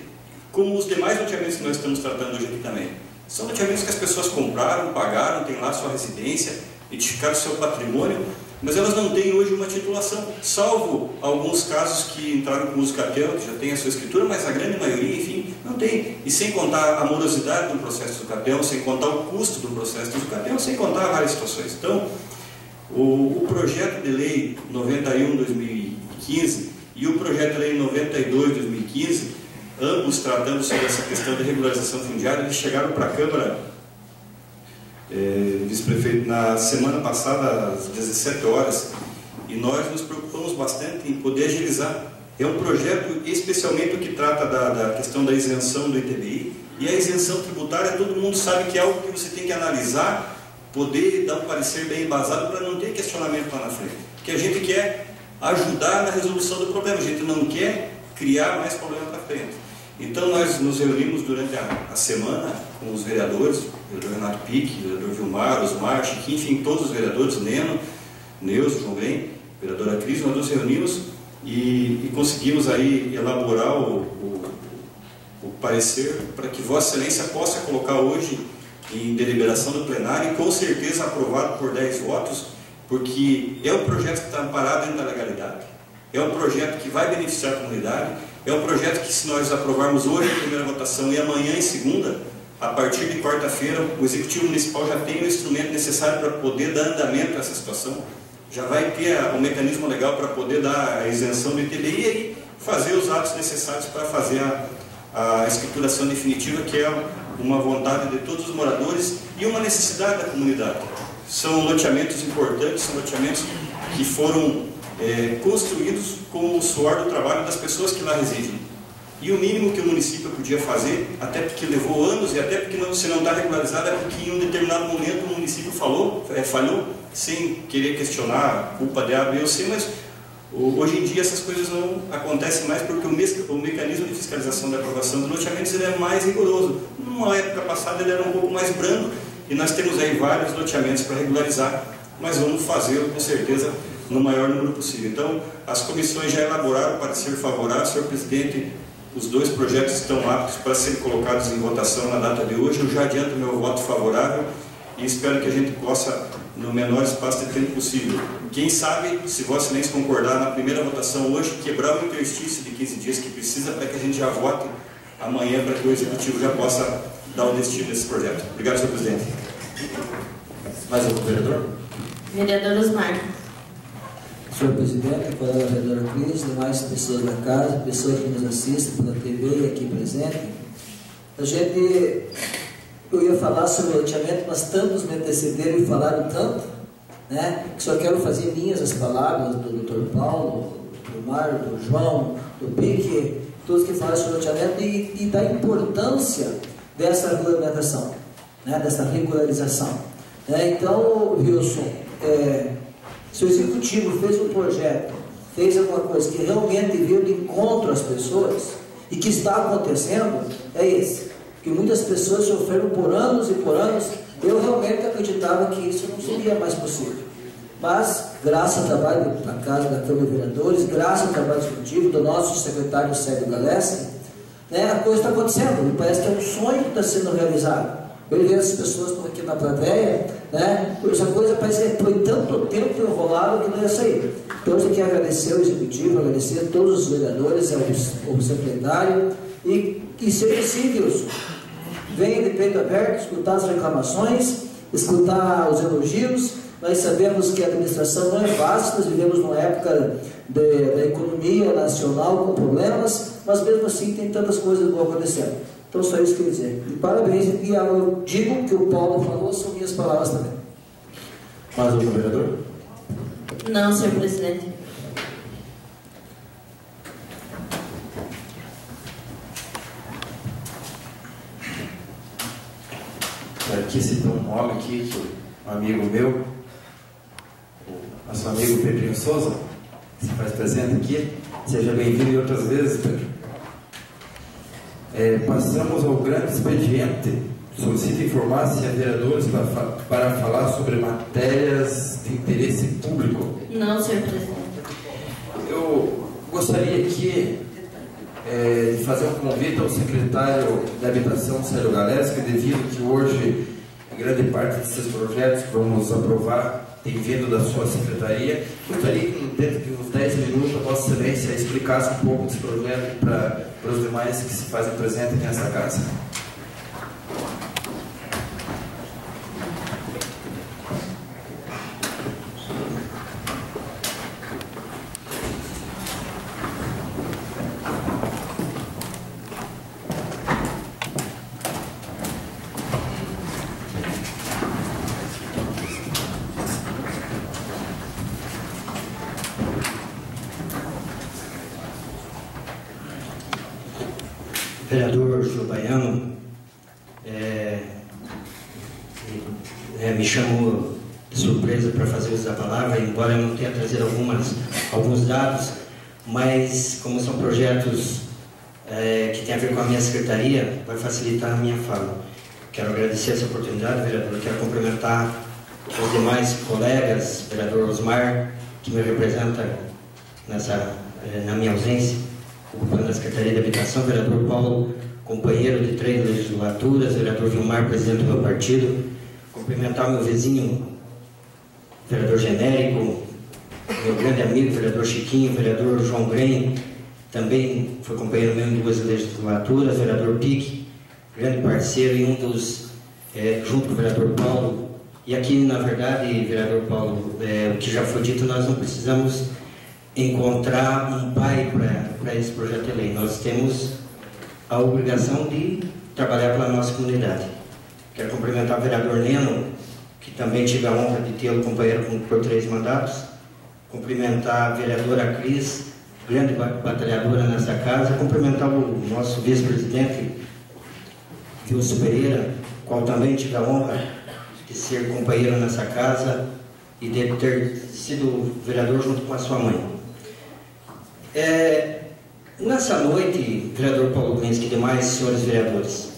como os demais loteamentos que nós estamos tratando hoje aqui também. São loteamentos que as pessoas compraram, pagaram, têm lá sua residência, identificaram seu patrimônio, mas elas não têm hoje uma titulação, salvo alguns casos que entraram com uso capião, que já tem a sua escritura, mas a grande maioria, enfim, não tem. E sem contar a morosidade do processo do capião, sem contar o custo do processo do capião, sem contar várias situações. Então, o projeto de lei 91/2015 e o projeto de lei 92/2015, ambos tratando sobre essa questão de regularização fundiária, eles chegaram para a Câmara, vice-prefeito, na semana passada, às 17 horas, e nós nos preocupamos bastante em poder agilizar. É um projeto especialmente que trata da questão da isenção do ITBI, e a isenção tributária, todo mundo sabe que é algo que você tem que analisar, poder dar um parecer bem embasado para não ter questionamento lá na frente. Porque a gente quer ajudar na resolução do problema, a gente não quer criar mais problema para frente. Então nós nos reunimos durante a semana com os vereadores, o vereador Renato Pique, o vereador Vilmar, Osmar, Chiquinho, enfim, todos os vereadores, Neno, Neuso, João Bem, vereadora Cris, nós nos reunimos e conseguimos aí elaborar o parecer para que Vossa Excelência possa colocar hoje em deliberação do plenário e com certeza aprovado por 10 votos, porque é um projeto que está amparado dentro da legalidade, é um projeto que vai beneficiar a comunidade, é um projeto que, se nós aprovarmos hoje em primeira votação e amanhã em segunda, a partir de quarta-feira, o Executivo Municipal já tem o instrumento necessário para poder dar andamento a essa situação, já vai ter um mecanismo legal para poder dar a isenção do ITBI e fazer os atos necessários para fazer a escrituração definitiva, que é uma vontade de todos os moradores e uma necessidade da comunidade. São loteamentos importantes, são loteamentos que foram construídos com o suor do trabalho das pessoas que lá residem. E o mínimo que o município podia fazer, até porque levou anos e até porque se não está regularizado, é porque em um determinado momento o município falhou, sem querer questionar a culpa de A, B ou C, mas hoje em dia essas coisas não acontecem mais porque o mecanismo de fiscalização da aprovação dos loteamentos ele é mais rigoroso. Numa época passada ele era um pouco mais brando e nós temos aí vários loteamentos para regularizar, mas vamos fazê-lo com certeza no maior número possível. Então, as comissões já elaboraram o parecer favorável. Senhor presidente, os dois projetos estão aptos para serem colocados em votação na data de hoje. Eu já adianto meu voto favorável e espero que a gente possa, no menor espaço de tempo possível, quem sabe, se Vossa Excelência concordar na primeira votação hoje, quebrar o interstício de 15 dias que precisa para que a gente já vote amanhã, para que o Executivo já possa dar o destino desse projeto. Obrigado, senhor presidente. Mais algum vereador? Vereador Osmar. Senhor presidente, colega vereadora Cris, demais pessoas da casa, pessoas que nos assistem pela TV e aqui presente, eu ia falar sobre o loteamento, mas tantos me antecederam e falaram tanto, né? Que só quero fazer minhas as palavras do Dr. Paulo, do Mário, do João, do Pique, todos que falam sobre loteamento e da importância dessa regulamentação, né? Dessa regularização. Então, Wilson, se o executivo fez um projeto, fez alguma coisa que realmente veio de encontro às pessoas e que está acontecendo, é esse. Que muitas pessoas sofreram por anos e por anos. Eu realmente acreditava que isso não seria mais possível. Mas, graças ao trabalho da Casa da Câmara de Vereadores, graças ao trabalho executivo do nosso secretário Sérgio Galessi, né, a coisa está acontecendo. E parece que é um sonho que está sendo realizado. Eu vejo as pessoas que estão aqui na plateia, né? Essa coisa parece que foi tanto tempo enrolado que não ia sair. Então eu quero agradecer ao executivo, agradecer a todos os vereadores, ao secretário e ser possível. Venha de peito aberto, escutar as reclamações, escutar os elogios. Nós sabemos que a administração não é fácil, nós vivemos numa época da economia nacional com problemas, mas mesmo assim tem tantas coisas boas acontecendo. Então, só isso que eu queria dizer. E parabéns, e eu digo que o Paulo falou, são minhas palavras também. Mais algum vereador? Não, senhor presidente. Aqui se tem um nome aqui, que um amigo meu, o nosso amigo Pedrinho Souza, que se faz presente aqui. Seja bem-vindo outras vezes, Pedro. Passamos ao grande expediente. Solicito informar se há vereadores para falar sobre matérias de interesse público. Não, senhor presidente. Eu gostaria aqui de fazer um convite ao secretário da Habitação, Sérgio Galessi, que devido que hoje grande parte desses projetos que vamos aprovar tem vindo da sua secretaria, gostaria que dentro de uns 10 minutos a Vossa Excelência explicasse um pouco desse projeto para os demais que se fazem presente aqui nessa casa. Vereador Gil Baiano, me chamou de surpresa para fazer uso da palavra, embora eu não tenha trazido alguns dados, mas como são projetos que têm a ver com a minha secretaria, vai facilitar a minha fala. Quero agradecer essa oportunidade, vereador, quero cumprimentar os demais colegas, vereador Osmar, que me representa na minha ausência, ocupando a Secretaria de Habitação, vereador Paulo, companheiro de 3 legislaturas, vereador Vilmar, presidente do meu partido, cumprimentar meu vizinho, vereador Genérico, meu grande amigo, vereador Chiquinho, vereador João Grem, também foi companheiro meu em 2 legislaturas, vereador Pique, grande parceiro e um dos, junto com o vereador Paulo, e aqui, na verdade, vereador Paulo, o que já foi dito, nós não precisamos encontrar um pai para esse projeto de lei. Nós temos a obrigação de trabalhar pela nossa comunidade. Quero cumprimentar o vereador Neno, que também tive a honra de tê-lo companheiro por 3 mandatos. Cumprimentar a vereadora Cris, grande batalhadora nessa casa. Cumprimentar o nosso vice-presidente, Wilson Pereira, qual também tive a honra de ser companheiro nessa casa e de ter sido vereador junto com a sua mãe. Nessa noite, vereador Paulo Glenski e demais senhores vereadores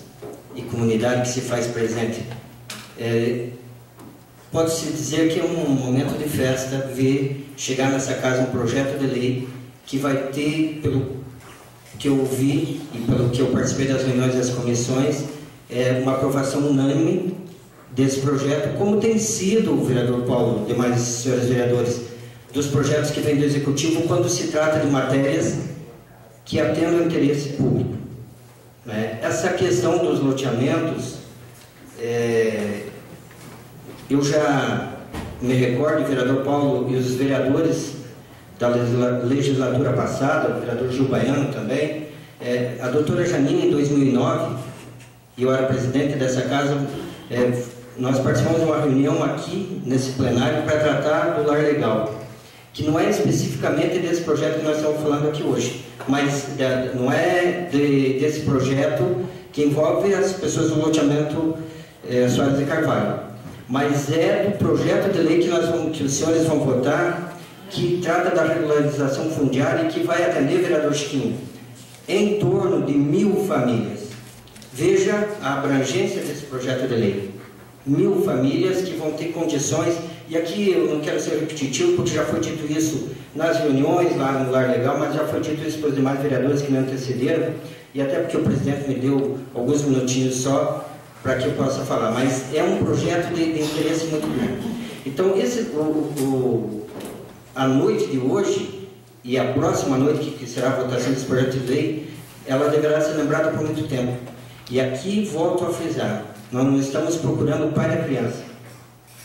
e comunidade que se faz presente, pode-se dizer que é um momento de festa ver chegar nessa casa um projeto de lei que vai ter, pelo que eu ouvi e pelo que eu participei das reuniões das comissões, uma aprovação unânime desse projeto, como tem sido, o vereador Paulo e demais senhores vereadores, dos projetos que vêm do Executivo quando se trata de matérias que atendem ao interesse público. Essa questão dos loteamentos, eu já me recordo, o vereador Paulo e os vereadores da legislatura passada, o vereador Gil Baiano também, a doutora Janine, em 2009, e eu era presidente dessa casa, nós participamos de uma reunião aqui, nesse plenário, para tratar do lar legal, que não é especificamente desse projeto que nós estamos falando aqui hoje, mas não é desse projeto que envolve as pessoas do loteamento Soares de Carvalho, mas é do projeto de lei que os senhores vão votar, que trata da regularização fundiária e que vai atender, vereador Chiquinho, em torno de 1.000 famílias. Veja a abrangência desse projeto de lei. 1.000 famílias que vão ter condições, e aqui eu não quero ser repetitivo, porque já foi dito isso nas reuniões lá no Lar Legal, mas já foi dito isso pelos demais vereadores que me antecederam, e até porque o presidente me deu alguns minutinhos só para que eu possa falar, mas é um projeto de interesse muito grande. Então, a noite de hoje e a próxima noite, que será a votação desse projeto de lei, ela deverá ser lembrada por muito tempo. E aqui volto a frisar, nós não estamos procurando o pai da criança,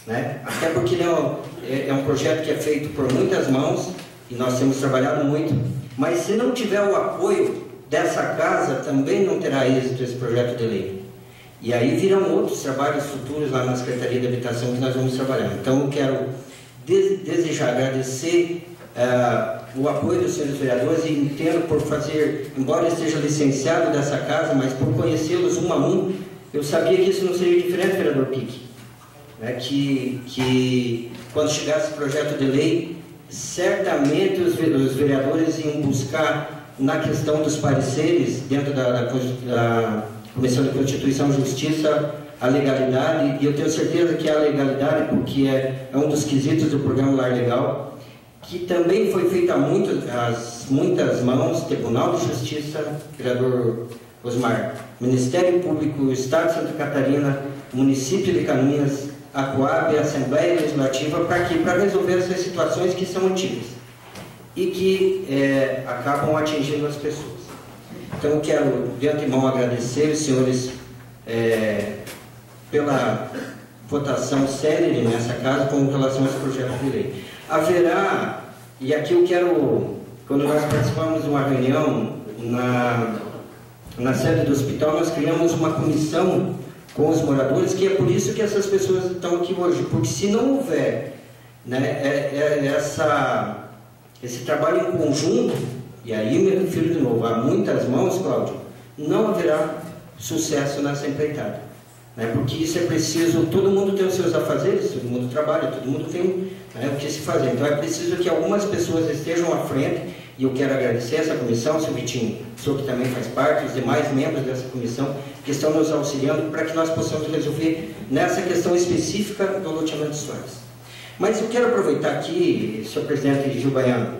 né? Até porque é um projeto que é feito por muitas mãos, e nós temos trabalhado muito, mas se não tiver o apoio dessa casa, também não terá êxito esse projeto de lei. E aí virão outros trabalhos futuros lá na Secretaria de Habitação que nós vamos trabalhar. Então eu quero desejar agradecer o apoio dos senhores vereadores, e entendo por fazer, embora eu esteja licenciado dessa casa, mas por conhecê-los um a um, eu sabia que isso não seria diferente, vereador Pique, né? Que quando chegasse o projeto de lei, certamente os vereadores iam buscar na questão dos pareceres, dentro da Comissão de Constituição e Justiça, a legalidade, e eu tenho certeza que há legalidade, porque é um dos quesitos do programa Lar Legal, que também foi feita a muitas mãos, Tribunal de Justiça, vereador Osmar, Ministério Público, Estado de Santa Catarina, Município de Canoinhas, a Coab, a Assembleia Legislativa, para resolver essas situações que são antigas e que acabam atingindo as pessoas. Então eu quero de antemão agradecer os senhores pela votação célere nessa casa com relação a esse projeto de lei. Haverá, e aqui eu quero, quando nós participamos de uma reunião na sede do hospital, nós criamos uma comissão com os moradores, que é por isso que essas pessoas estão aqui hoje, porque se não houver, né, esse trabalho em conjunto, e aí me refiro de novo, há muitas mãos, Cláudio, não haverá sucesso nessa empreitada, né, porque isso é preciso, todo mundo tem os seus afazeres, todo mundo trabalha, todo mundo tem o que se fazer, então é preciso que algumas pessoas estejam à frente, e eu quero agradecer essa comissão, seu Vitinho, o senhor que também faz parte, os demais membros dessa comissão, que estão nos auxiliando para que nós possamos resolver nessa questão específica do loteamento de Soares. Mas eu quero aproveitar aqui, senhor presidente Gil Baiano,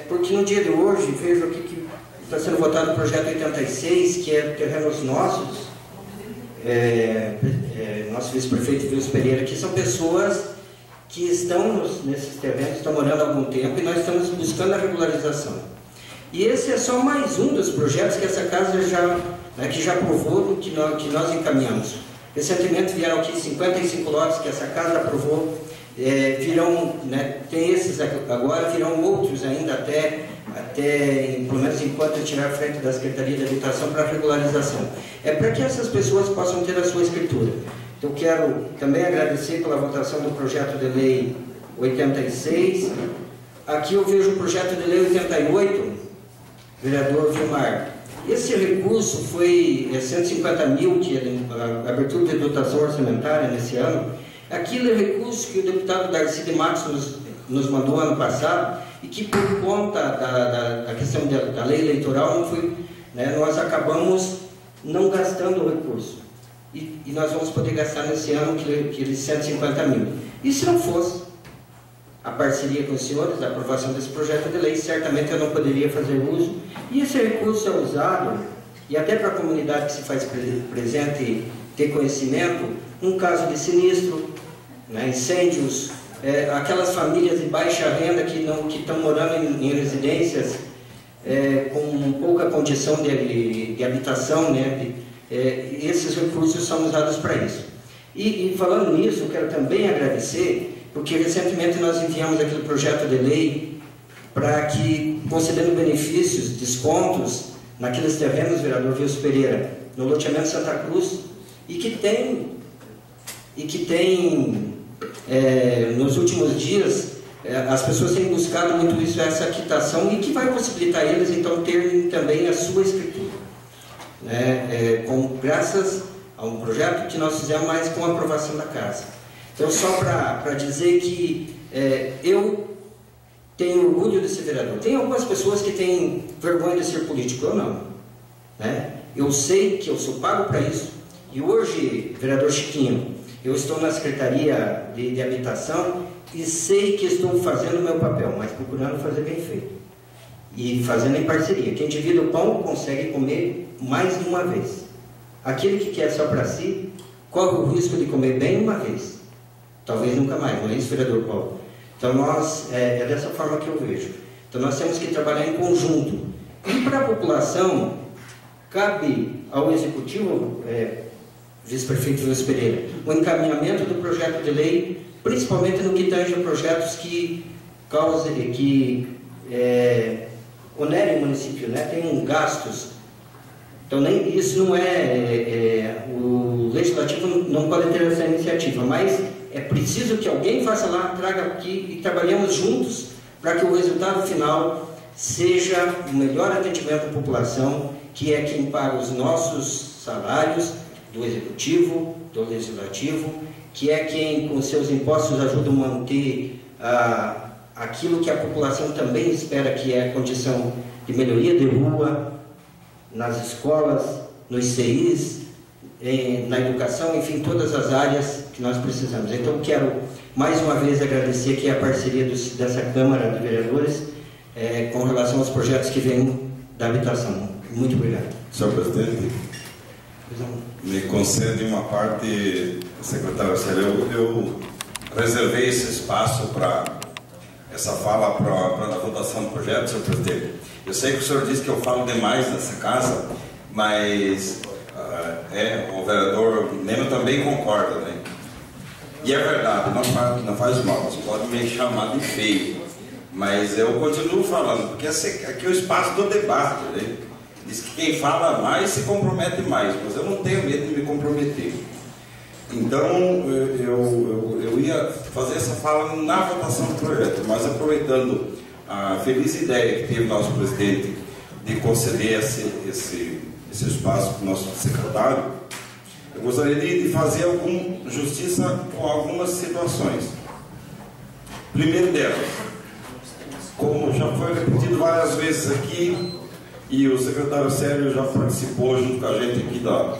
porque no dia de hoje vejo aqui que está sendo votado o projeto 86, que é terrenos nossos, nosso vice-prefeito Vilso Pereira, que são pessoas que estão nesses terrenos, estão morando há algum tempo, e nós estamos buscando a regularização. E esse é só mais um dos projetos que essa casa já aprovou, que nós encaminhamos. Recentemente vieram aqui 55 lotes que essa casa aprovou, virão, tem esses agora, virão outros ainda até pelo menos enquanto eu estiver à frente da Secretaria de Habitação para regularização. É para que essas pessoas possam ter a sua escritura. Eu quero também agradecer pela votação do projeto de lei 86. Aqui eu vejo o projeto de lei 88, vereador Vilmar. Esse recurso foi 150 mil, que é a abertura de dotação orçamentária nesse ano. Aquilo é recurso que o deputado Darcy de Matos nos mandou ano passado, e que por conta da questão da lei eleitoral não foi, nós acabamos não gastando o recurso. E nós vamos poder gastar nesse ano aqueles 150 mil. E se não fosse a parceria com os senhores, a aprovação desse projeto de lei, certamente eu não poderia fazer uso. E esse recurso é usado, e até para a comunidade que se faz presente ter conhecimento, num caso de sinistro, incêndios, aquelas famílias de baixa renda que estão morando em residências com pouca condição de habitação, esses recursos são usados para isso. E falando nisso, eu quero também agradecer, porque recentemente nós enviamos aquele projeto de lei para que, concedendo benefícios, descontos naqueles terrenos, vereador Vilso Pereira, no loteamento Santa Cruz, e que tem e que tem, nos últimos dias, as pessoas têm buscado muito isso, essa quitação, e que vai possibilitar eles, então, terem também a sua escritura. Graças a um projeto que nós fizemos, mas com a aprovação da casa. Então, só para dizer que eu tenho orgulho de ser vereador. Tem algumas pessoas que têm vergonha de ser político, eu não. Eu sei que eu sou pago para isso, e hoje, vereador Chiquinho, eu estou na Secretaria de Habitação e sei que estou fazendo o meu papel, mas procurando fazer bem feito. E fazendo em parceria. Quem divide o pão consegue comer mais de uma vez. Aquele que quer só para si, corre o risco de comer bem uma vez. Talvez nunca mais, não é isso, vereador Paulo? Então, é dessa forma que eu vejo. Então, nós temos que trabalhar em conjunto. E para a população, cabe ao Executivo, vice-prefeito Wilson Pereira, o encaminhamento do projeto de lei, principalmente no que tange a projetos que onerem o município, tem gastos. Então, nem isso não o legislativo não pode ter essa iniciativa, mas é preciso que alguém faça lá, traga aqui e trabalhemos juntos para que o resultado final seja o melhor atendimento à população, que é quem paga os nossos salários, do Executivo, do Legislativo, que é quem, com seus impostos, ajuda a manter aquilo que a população também espera, que é a condição de melhoria de rua, nas escolas, nos CIs, na educação, enfim, todas as áreas que nós precisamos. Então, quero mais uma vez agradecer aqui a parceria dessa Câmara de Vereadores com relação aos projetos que vêm da habitação. Muito obrigado. Senhor presidente, me concede uma parte, secretário Célio, eu reservei esse espaço para essa fala para a votação do projeto, senhor presidente. Eu sei que o senhor disse que eu falo demais nessa casa, mas o vereador Neno também concorda, né? E é verdade, não faz mal, você pode me chamar de feio, mas eu continuo falando, porque aqui é o espaço do debate, né? Diz que quem fala mais se compromete mais, mas eu não tenho medo de me comprometer. Então, eu ia fazer essa fala na votação do projeto, mas aproveitando a feliz ideia que teve o nosso presidente de conceder esse espaço para o nosso secretário, eu gostaria de fazer justiça com algumas situações. Primeiro delas, como já foi repetido várias vezes aqui, e o secretário Célio já participou junto com a gente aqui da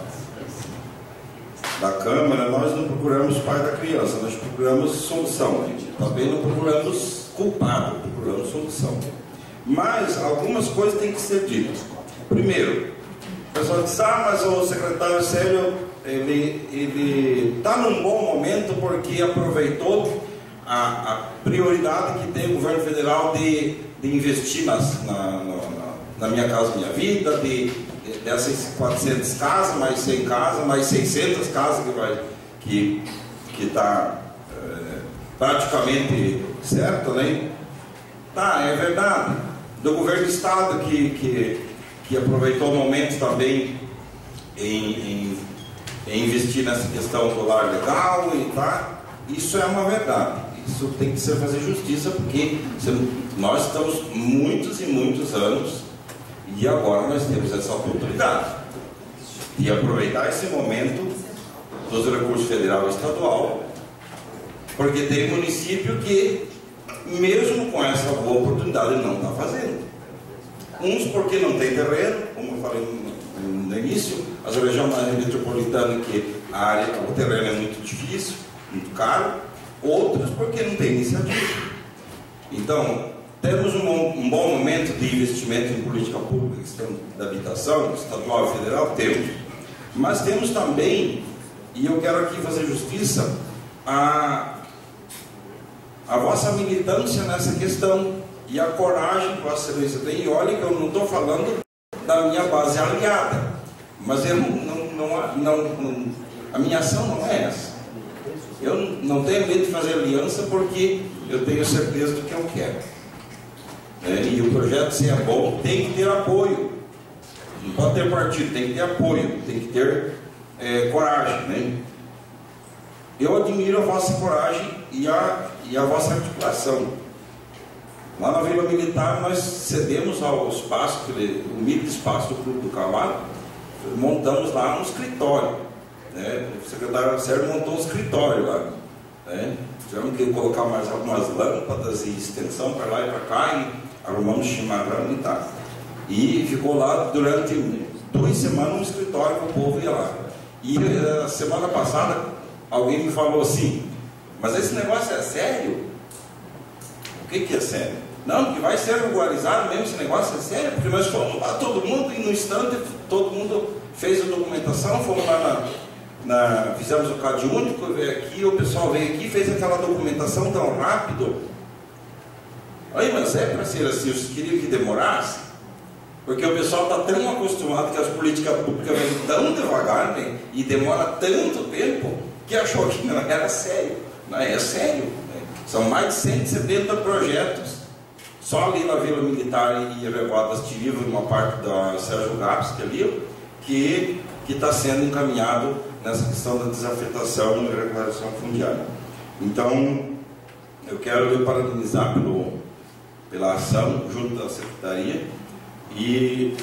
Câmara, nós não procuramos pai da criança, nós procuramos solução. Também não procuramos culpado, procuramos solução. Mas algumas coisas têm que ser ditas. Primeiro, o pessoal diz, mas o secretário Célio, ele está num bom momento porque aproveitou a prioridade que tem o governo federal de investir na Minha Casa Minha Vida, dessas 400 casas, mais 100 casas, mais 600 casas que está praticamente certo, né? Tá, é verdade. Do governo do estado que aproveitou o momento também em investir nessa questão do lar legal, e tá, isso é uma verdade. Isso tem que ser fazer justiça, porque nós estamos muitos e muitos anos e agora nós temos essa oportunidade de aproveitar esse momento dos recursos federal e estadual, porque tem município que, mesmo com essa boa oportunidade, não está fazendo. Uns porque não tem terreno, como eu falei no início, as regiões mais metropolitanas, que o terreno é muito difícil, muito caro, outros porque não tem iniciativa. Então, temos um bom momento de investimento em política pública, questão da habitação, estadual e federal, temos. Mas temos também, e eu quero aqui fazer justiça, a vossa militância nessa questão e a coragem que Vossa Excelência tem. E olha que eu não estou falando da minha base aliada, mas a minha ação não é essa. Eu não tenho medo de fazer aliança porque eu tenho certeza do que eu quero. E o projeto, se é bom, tem que ter apoio. Não pode ter partido, tem que ter apoio, tem que ter coragem, né? eu admiro a vossa coragem e a vossa articulação. Lá na Vila Militar nós cedemos ao espaço, o humilde espaço do Clube do Cavalo, montamos lá um escritório, né? O secretário Sérgio montou um escritório lá, né? Tivemos que colocar mais algumas lâmpadas e extensão para lá e para cá, e arrumamos chimarrão e tal. E ficou lá durante 2 semanas um escritório que o povo ia lá. E a semana passada alguém me falou assim: mas esse negócio é sério? O que é sério? Não, porque vai ser regularizado mesmo, esse negócio é sério, porque nós fomos lá, todo mundo, e no instante todo mundo fez a documentação, fomos lá fizemos o CAD único, veio aqui, o pessoal veio aqui, fez aquela documentação tão rápido. Aí, mas é para ser assim, vocês queriam que demorasse? Porque o pessoal está tão acostumado que as políticas públicas vêm tão devagar, né, e demora tanto tempo, que achou que não era sério. Não é sério, né? São mais de 170 projetos. Só ali na Vila Militar e Revoadas Tivivas, uma parte da Sérgio Gapsky ali, que está sendo encaminhado nessa questão da desafetação e regularização fundiária. Então, eu quero lhe parabenizar pela ação junto da Secretaria e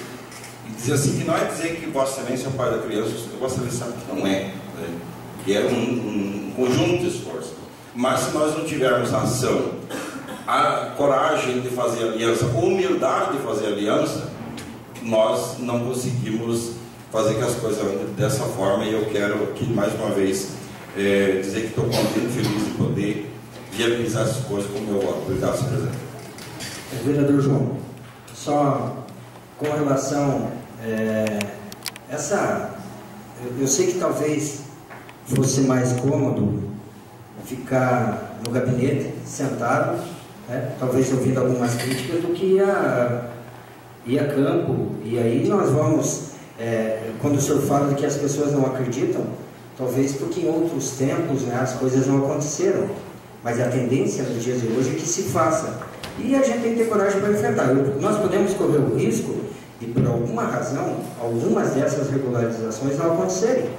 dizer assim, que não é dizer que Vossa Excelência é o pai da criança, Vossa Excelência sabe que não é, né? Que é um conjunto de esforço. Mas se nós não tivermos ação, a coragem de fazer aliança, a humildade de fazer aliança, nós não conseguimos fazer que as coisas andem dessa forma. E eu quero aqui mais uma vez dizer que estou contente e feliz de poder viabilizar essas coisas com o meu voto. Obrigado, senhor presidente. Vereador João, só com relação eu sei que talvez fosse mais cômodo ficar no gabinete sentado, né, talvez ouvindo algumas críticas, do que ir a campo. E aí nós vamos, quando o senhor fala de que as pessoas não acreditam, talvez porque em outros tempos, né, as coisas não aconteceram, mas a tendência nos dias de hoje é que se faça, e a gente tem que ter coragem para enfrentar. Nós podemos correr o risco de, por alguma razão, algumas dessas regularizações não acontecerem,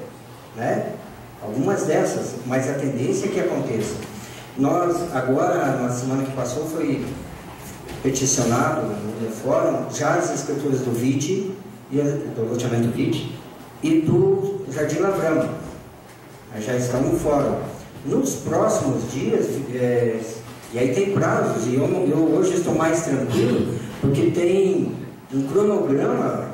né? Algumas dessas, mas a tendência é que aconteça. Nós, agora, na semana que passou, foi peticionado no fórum já as escrituras do VIT, do loteamento VIT e do Jardim Lavrama. Já estão no fórum. Nos próximos dias, e aí tem prazos, e eu hoje estou mais tranquilo, porque tem um cronograma,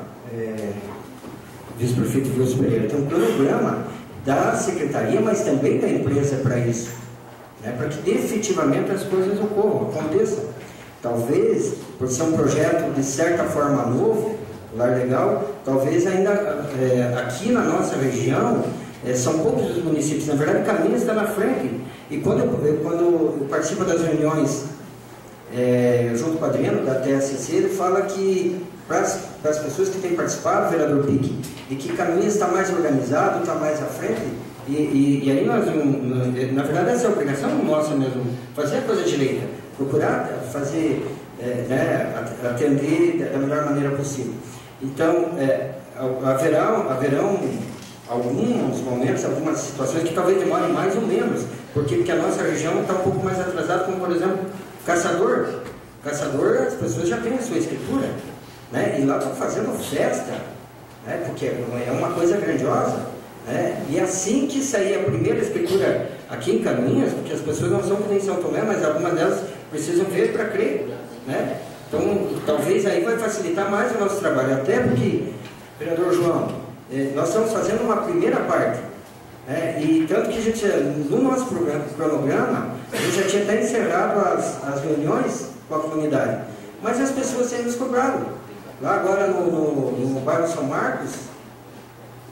vice-prefeito Wilson Pereira, tem um cronograma da secretaria, mas também da empresa para isso, né, para que efetivamente as coisas aconteçam. Talvez, por ser um projeto de certa forma novo, lar legal, talvez ainda aqui na nossa região, são poucos os municípios, na verdade Caminhas está na frente. E quando eu participo das reuniões junto com o Adriano da TSC, ele fala que para as pessoas que têm participado, vereador Pique, de que Caminhas está mais organizado, está mais à frente, e aí nós, na verdade, essa é a obrigação nossa mesmo, fazer a coisa direita, procurar fazer, atender da melhor maneira possível. Então, haverão alguns momentos, algumas situações que talvez demorem mais ou menos, porque a nossa região está um pouco mais atrasada, como por exemplo, Caçador, as pessoas já têm a sua escritura, né? E lá estão fazendo festa, né? Porque é uma coisa grandiosa, né? E assim que sair a primeira escritura aqui em Caminhas, porque as pessoas não são que nem São Tomé, mas algumas delas precisam ver para crer, né? Então talvez aí vai facilitar mais o nosso trabalho, até porque, vereador João, nós estamos fazendo uma primeira parte, e tanto que a gente, no nosso cronograma, a gente já tinha até encerrado as reuniões com a comunidade, mas as pessoas têm nos cobrado. Lá agora no bairro São Marcos,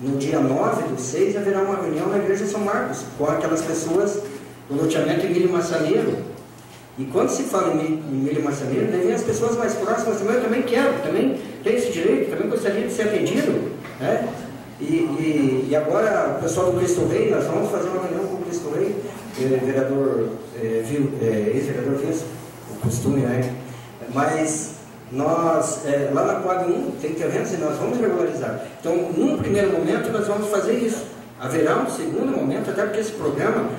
no dia 9/6, haverá uma reunião na igreja São Marcos, com aquelas pessoas do loteamento Emílio Massaneiro. E quando se fala em Emílio Massaneiro, devem as pessoas mais próximas também, eu também quero, também tenho esse direito, também gostaria de ser atendido, né? E agora o pessoal do Cristo Rei, nós vamos fazer uma reunião com o Cristo Rei, ex-vereador Wilson, o costume, né? Mas nós, lá na quadra 1, tem terrenos e nós vamos regularizar. Então, num primeiro momento, nós vamos fazer isso. Haverá um segundo momento, até porque esse programa,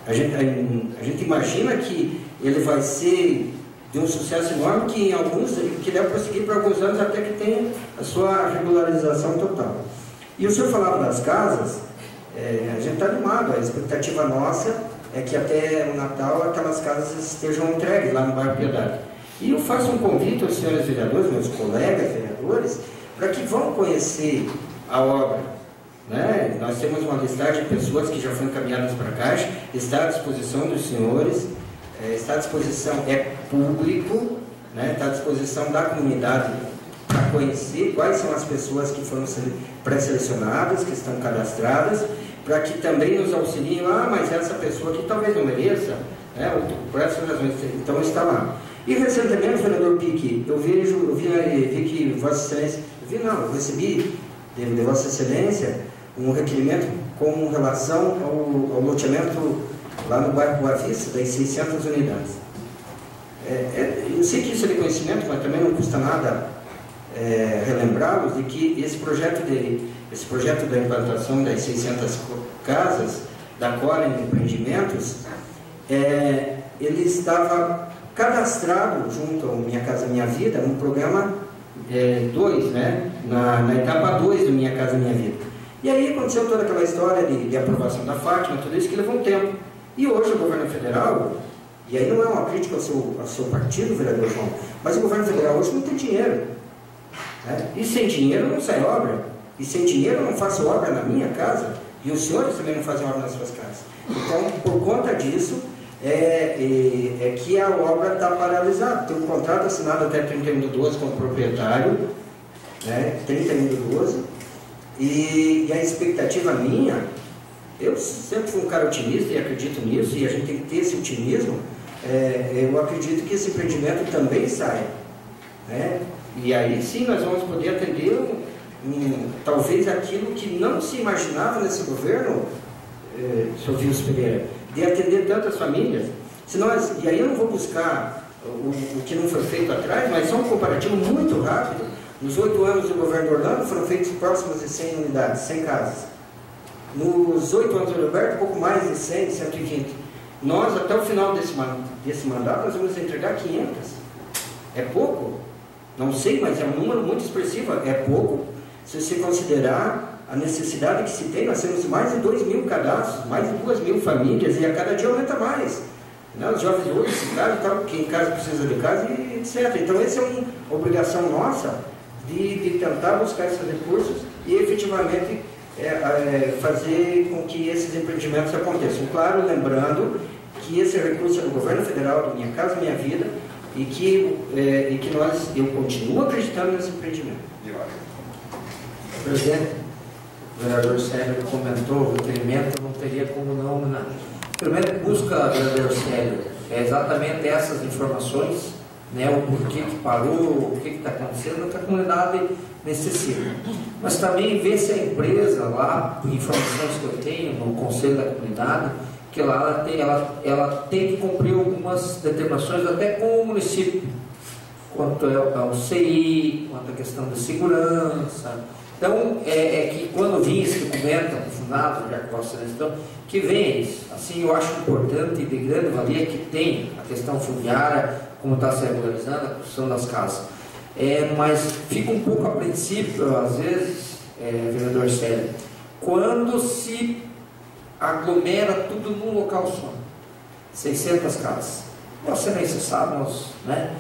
a gente imagina que ele vai ser de um sucesso enorme, que deve prosseguir por alguns anos até que tenha a sua regularização total. E o senhor falava das casas, a gente está animado, a expectativa nossa é que até o Natal aquelas casas estejam entregues lá no bairro Piedade. E eu faço um convite aos senhores vereadores, meus colegas vereadores, para que vão conhecer a obra. Né? Nós temos uma listagem de pessoas que já foram encaminhadas para a Caixa, está à disposição dos senhores, está à disposição, é público, né? Está à disposição da comunidade para conhecer quais são as pessoas que foram pré-selecionadas, que estão cadastradas, para que também nos auxiliem, mas essa pessoa aqui talvez não mereça, né? Por essas razões, então está lá. E recentemente, vereador Pique, eu vi que Vossa Excelência, eu recebi de Vossa Excelência um requerimento com relação ao loteamento lá no bairro Boa Vista, das 600 unidades. Eu sei que isso é de conhecimento, mas também não custa nada relembrá-los de que esse projeto da implantação das 600 casas da Cora em Empreendimentos, ele estava cadastrado junto ao Minha Casa Minha Vida, no programa 2, né? na etapa 2 do Minha Casa Minha Vida. E aí aconteceu toda aquela história de aprovação da Fátima, tudo isso que levou um tempo. E hoje o governo federal, e aí não é uma crítica ao seu partido, vereador João, mas o governo federal hoje não tem dinheiro. Né? E sem dinheiro não sai obra. E sem dinheiro eu não faço obra na minha casa, e os senhores também não fazem obra nas suas casas. Então, por conta disso, que a obra está paralisada. Tem um contrato assinado até 31/12 com o proprietário, né? 31/12, e a expectativa minha, eu sempre fui um cara otimista e acredito nisso, e a gente tem que ter esse otimismo. Eu acredito que esse empreendimento também saia, né? E aí sim nós vamos poder atender talvez aquilo que não se imaginava nesse governo, Sr. Vilso Pereira, de atender tantas famílias. E aí eu não vou buscar o que não foi feito atrás, mas só um comparativo muito rápido. Nos 8 anos do governo do Orlando foram feitas próximas de 100 unidades, 100 casas. Nos 8 anos do Roberto, pouco mais de 100, 120. Nós, até o final desse mandato, nós vamos entregar 500. É pouco? Não sei, mas é um número muito expressivo. É pouco se você considerar a necessidade que se tem. Nós temos mais de 2.000 cadastros, mais de 2.000 famílias, e a cada dia aumenta mais. Né? Os jovens hoje se casam, quem em casa precisa de casa, e etc. Então, essa é uma obrigação nossa de tentar buscar esses recursos e efetivamente fazer com que esses empreendimentos aconteçam. Claro, lembrando que esse recurso é do governo federal, do Minha Casa Minha Vida, e que eu continuo acreditando nesse empreendimento. Presidente, o vereador Célio comentou o requerimento, não teria como não. O requerimento busca, vereador Célio, exatamente essas informações, né, o porquê que parou, o que está acontecendo, que a comunidade necessita. Mas também ver se a empresa lá, por informações que eu tenho no Conselho da Comunidade, que lá ela tem que cumprir algumas determinações até com o município, quanto ao CI, quanto à questão da segurança. Então, que quando vir esse documento aprofundado, já que Vossa Excelência, que venha isso. Assim, eu acho importante e de grande valia que tem a questão fundiária, como está se regularizando, a construção das casas. Mas fica um pouco apreensivo, às vezes, vereador Célio, quando se aglomera tudo num local só. 600 casas. Vossa Excelência sabe, né?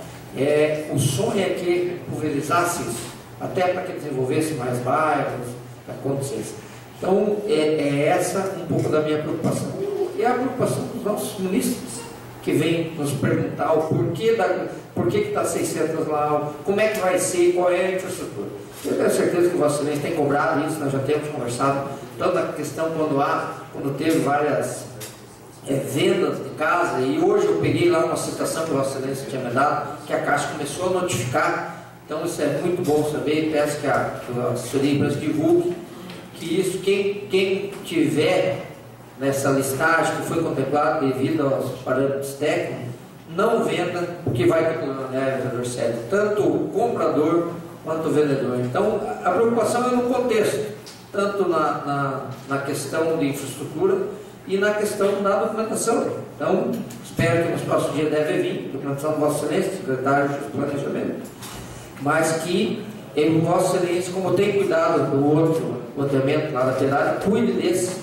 O sonho é que pulverizasse isso, até para que desenvolvesse mais bairros, para acontecesse. Então, essa um pouco da minha preocupação. E a preocupação dos nossos munícipes, que vêm nos perguntar o porquê que está 600 lá, como é que vai ser, qual é a infraestrutura. Eu tenho certeza que Vossa Excelência tem cobrado isso, nós já temos conversado toda a questão quando teve várias vendas de casa, e hoje eu peguei lá uma citação que Vossa Excelência tinha me dado, que a Caixa começou a notificar. Então isso é muito bom saber, e peço que a assessoria de imprensa divulgue que isso, quem tiver nessa listagem que foi contemplado devido aos parâmetros técnicos, não venda, porque vai ter problema, né, vereador Célio, tanto o comprador quanto o vendedor. Então a preocupação é no contexto, tanto na questão de infraestrutura, e na questão da documentação. Então, espero que nos próximos dias deve vir, documentação do Vossa Excelência, secretário de Planejamento, mas que o Vossa Excelência, como tem cuidado do outro loteamento lá da Piedade, cuide desse,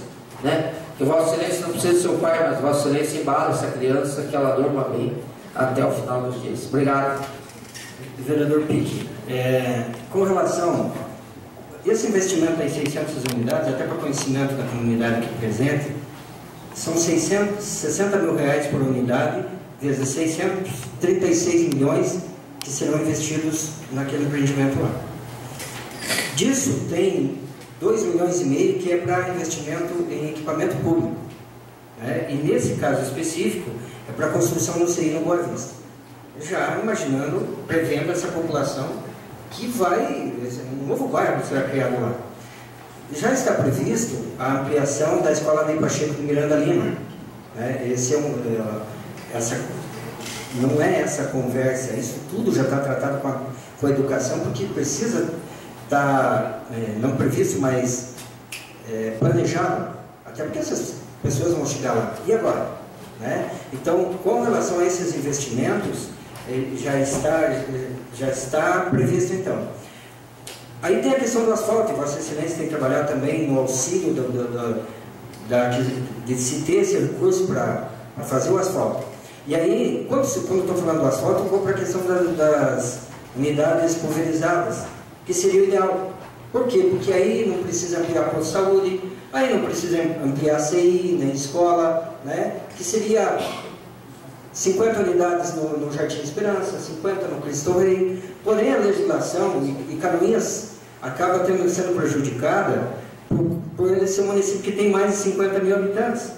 né? Que Vossa Excelência não precisa do seu pai, mas Vossa Excelência embala essa criança, que ela durma bem até o final dos dias. Obrigado. Vereador Pique, com relação a esse investimento em 600 unidades, até para conhecimento da comunidade aqui presente, são 660 mil reais por unidade, vezes 636 milhões que serão investidos naquele empreendimento lá. Disso tem 2,5 milhões que é para investimento em equipamento público, né? E nesse caso específico é para a construção do CI no Boa Vista. Já imaginando, prevendo essa população que vai, um novo bairro será criado lá. Já está previsto a ampliação da Escola Ney Pacheco de Miranda Lima, né? Não é essa conversa, isso tudo já está tratado com a educação, porque precisa estar, não previsto, mas planejado, até porque essas pessoas vão chegar lá. E agora? Né? Então, com relação a esses investimentos, já está previsto então. Aí tem a questão do asfalto, e Vossa Excelência tem que trabalhar também no auxílio de se ter esse recurso para fazer o asfalto. E aí, quando estou falando do asfalto, eu vou para a questão das unidades pulverizadas, que seria o ideal. Por quê? Porque aí não precisa ampliar posto de saúde, aí não precisa ampliar CI, nem escola, né? Que seria 50 unidades no Jardim Esperança, 50 no Cristo Rei. Porém, a legislação e Canoinhas acaba sendo prejudicada por ele ser um município que tem mais de 50 mil habitantes.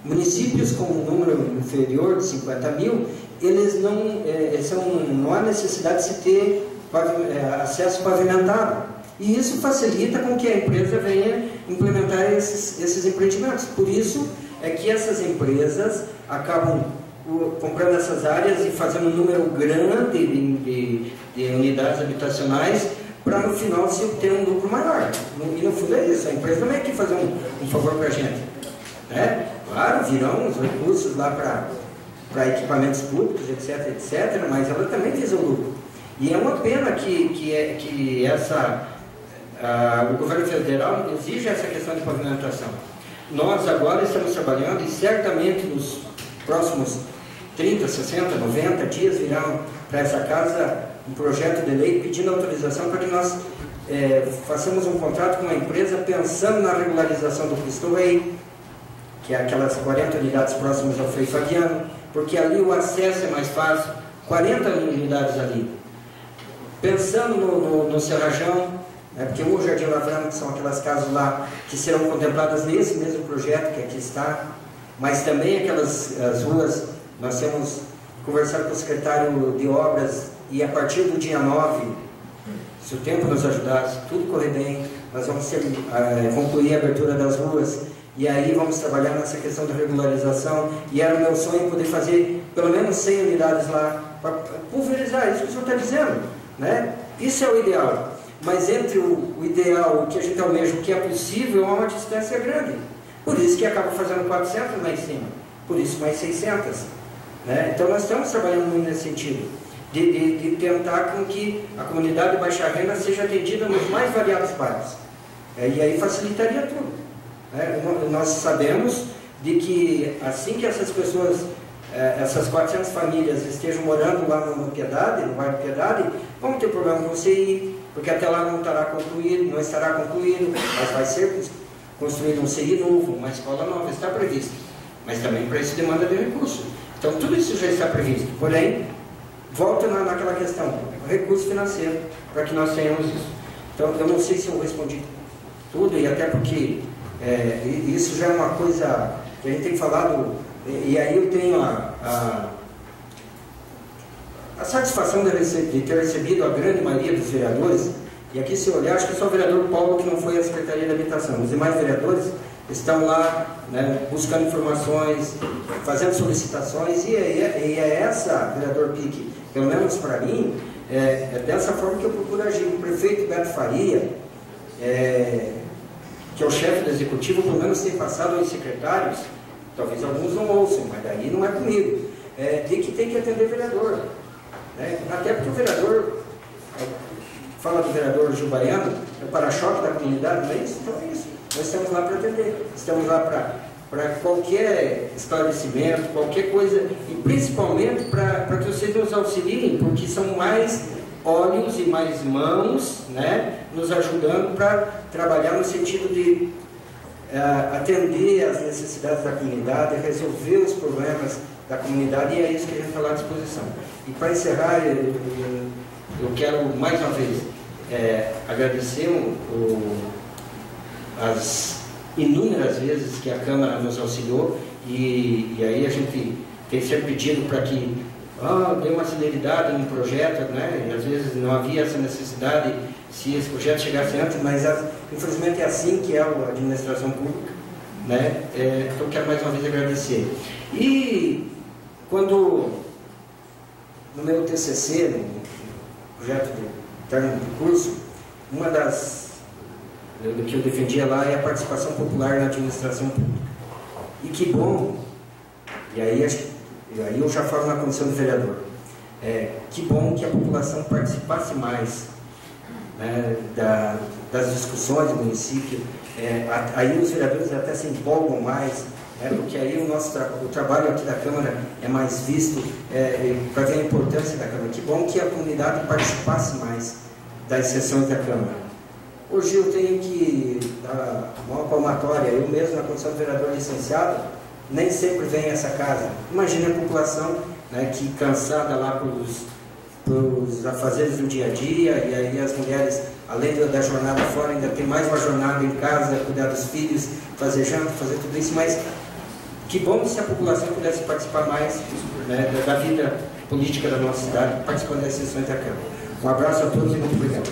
Municípios com um número inferior de 50 mil, eles não há necessidade de se ter acesso pavimentado. E isso facilita com que a empresa venha implementar esses empreendimentos. Por isso é que essas empresas acabam comprando essas áreas e fazendo um número grande de unidades habitacionais para no final se obter um lucro maior. E no fundo é isso, a empresa não é que fazer um favor para a gente, né? Claro, virão os recursos lá para equipamentos públicos, etc, mas ela também visa o lucro. E é uma pena que o governo federal exige essa questão de pavimentação. Nós agora estamos trabalhando e certamente nos próximos 30, 60, 90 dias virão para essa casa um projeto de lei pedindo autorização para que nós façamos um contrato com uma empresa pensando na regularização do Cristo Rei, que é aquelas 40 unidades próximas ao Frei Fabiano, porque ali o acesso é mais fácil, 40 unidades ali. Pensando no Serrajão, porque o Jardim Lavrano, que são aquelas casas lá que serão contempladas nesse mesmo projeto que aqui está, mas também as ruas, nós temos conversado com o secretário de obras e a partir do dia 9, se o tempo nos ajudar, se tudo correr bem, nós vamos concluir a abertura das ruas e aí vamos trabalhar nessa questão da regularização. E era o meu sonho poder fazer pelo menos 100 unidades lá para pulverizar, isso que o senhor está dizendo, né? Isso é o ideal. Mas entre o ideal, o que a gente almeja, o que é possível, há uma distância grande. Por isso que acaba fazendo 400 lá em cima, por isso mais 600. Né? Então nós estamos trabalhando muito nesse sentido, de tentar com que a comunidade de baixa renda seja atendida nos mais variados bairros. E aí facilitaria tudo. Né? Nós sabemos de que assim que essas pessoas, essas 400 famílias estejam morando lá no bairro Piedade, vão ter problema com o CI, porque até lá não estará concluído, mas vai ser construído um CI novo, uma escola nova, está previsto. Mas também para isso demanda de recursos. Então tudo isso já está previsto. Porém, volta naquela questão, recurso financeiro, para que nós tenhamos isso. Então eu não sei se eu respondi tudo, e até porque isso já é uma coisa que a gente tem falado, e aí eu tenho a satisfação de ter recebido a grande maioria dos vereadores, e aqui se olhar, acho que só o vereador Paulo que não foi à Secretaria da Habitação, os demais vereadores estão lá, né, buscando informações, fazendo solicitações, e é essa, vereador Pique, pelo menos para mim, é dessa forma que eu procuro agir. O prefeito Beto Faria, que é o chefe do executivo, pelo menos tem passado aos secretários talvez alguns não ouçam, mas daí não é comigo, de que tem que atender vereador. Né? Até porque o vereador, fala do vereador Gil Baiano, é o para-choque da comunidade, não é isso? Então é isso. Nós estamos lá para atender, estamos lá para qualquer esclarecimento, qualquer coisa, e principalmente para que vocês nos auxiliem, porque são mais olhos e mais mãos, né, nos ajudando para trabalhar no sentido de atender às necessidades da comunidade, resolver os problemas da comunidade, e é isso que a gente está lá à disposição. E para encerrar, eu quero mais uma vez agradecer as inúmeras vezes que a Câmara nos auxiliou, e aí a gente tem sempre pedido para que dê uma celeridade no projeto, né? E às vezes não havia essa necessidade se esse projeto chegasse antes, mas infelizmente é assim que é a administração pública, né? Então quero mais uma vez agradecer. E quando no meu TCC, no projeto de término de curso, uma das do que eu defendia lá é a participação popular na administração pública. E que bom, e aí eu já falo na condição de vereador, que bom que a população participasse mais, né, das discussões do município, aí os vereadores até se empolgam mais, porque aí o trabalho aqui da Câmara é mais visto, para ver a importância da Câmara. Que bom que a comunidade participasse mais das sessões da Câmara. Hoje eu tenho que dar uma palmatória, eu mesmo na condição de vereador licenciado, nem sempre vem a essa casa. Imagine a população, né, que cansada lá pelos afazeres do dia a dia, e aí as mulheres, além da jornada fora, ainda tem mais uma jornada em casa, cuidar dos filhos, fazer janta, fazer tudo isso, mas que bom se a população pudesse participar mais, né, da vida política da nossa cidade, participando das sessões da Câmara. Um abraço a todos e muito obrigado.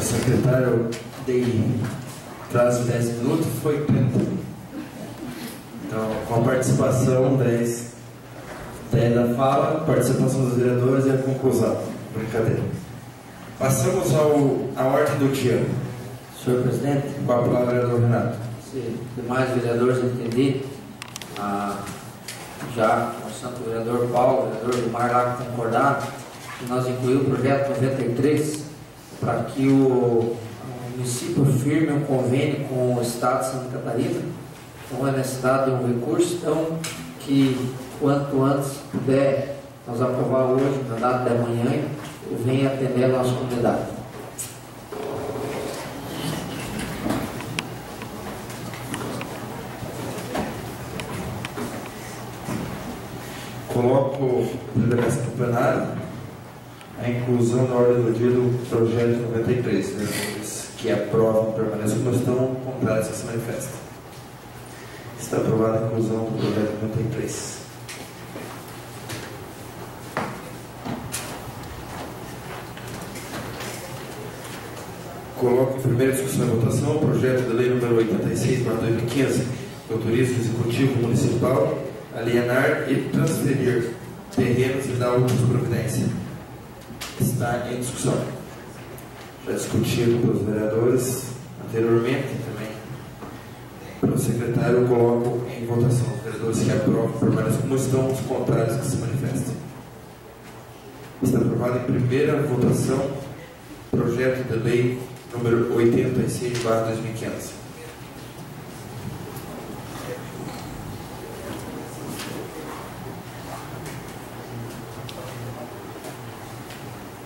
Secretário, dei prazo de 10 minutos, foi 30. Então, com a participação, 10 da fala, participação dos vereadores e a conclusão. Brincadeira. Passamos à ordem do dia. Senhor presidente, Com a palavra, vereador Renato. se demais vereadores entenderem, já o santo vereador Paulo, o vereador Vilmar lá que concordaram, que nós incluímos o projeto 93 para que o município firme um convênio com o Estado de Santa Catarina, com a necessidade de um recurso, então que quanto antes puder nós aprovar hoje, na data de amanhã, venha atender a nossa comunidade. Coloco delegação do plenário a inclusão na ordem do dia do projeto 93, vereadores que aprovam permanência como estão, contrários que se manifestam. Está aprovada a inclusão do projeto 93. Coloco em primeira discussão e votação o projeto de lei número 86/2015, que autoriza o Executivo Municipal a alienar e transferir terrenos e dar outras providências. Está em discussão. Já discutido pelos vereadores anteriormente também. Pelo secretário, eu coloco em votação os vereadores que aprovam permaneçam como estão, os contrários que se manifestem. Está aprovado em primeira votação projeto de lei número 86/2015.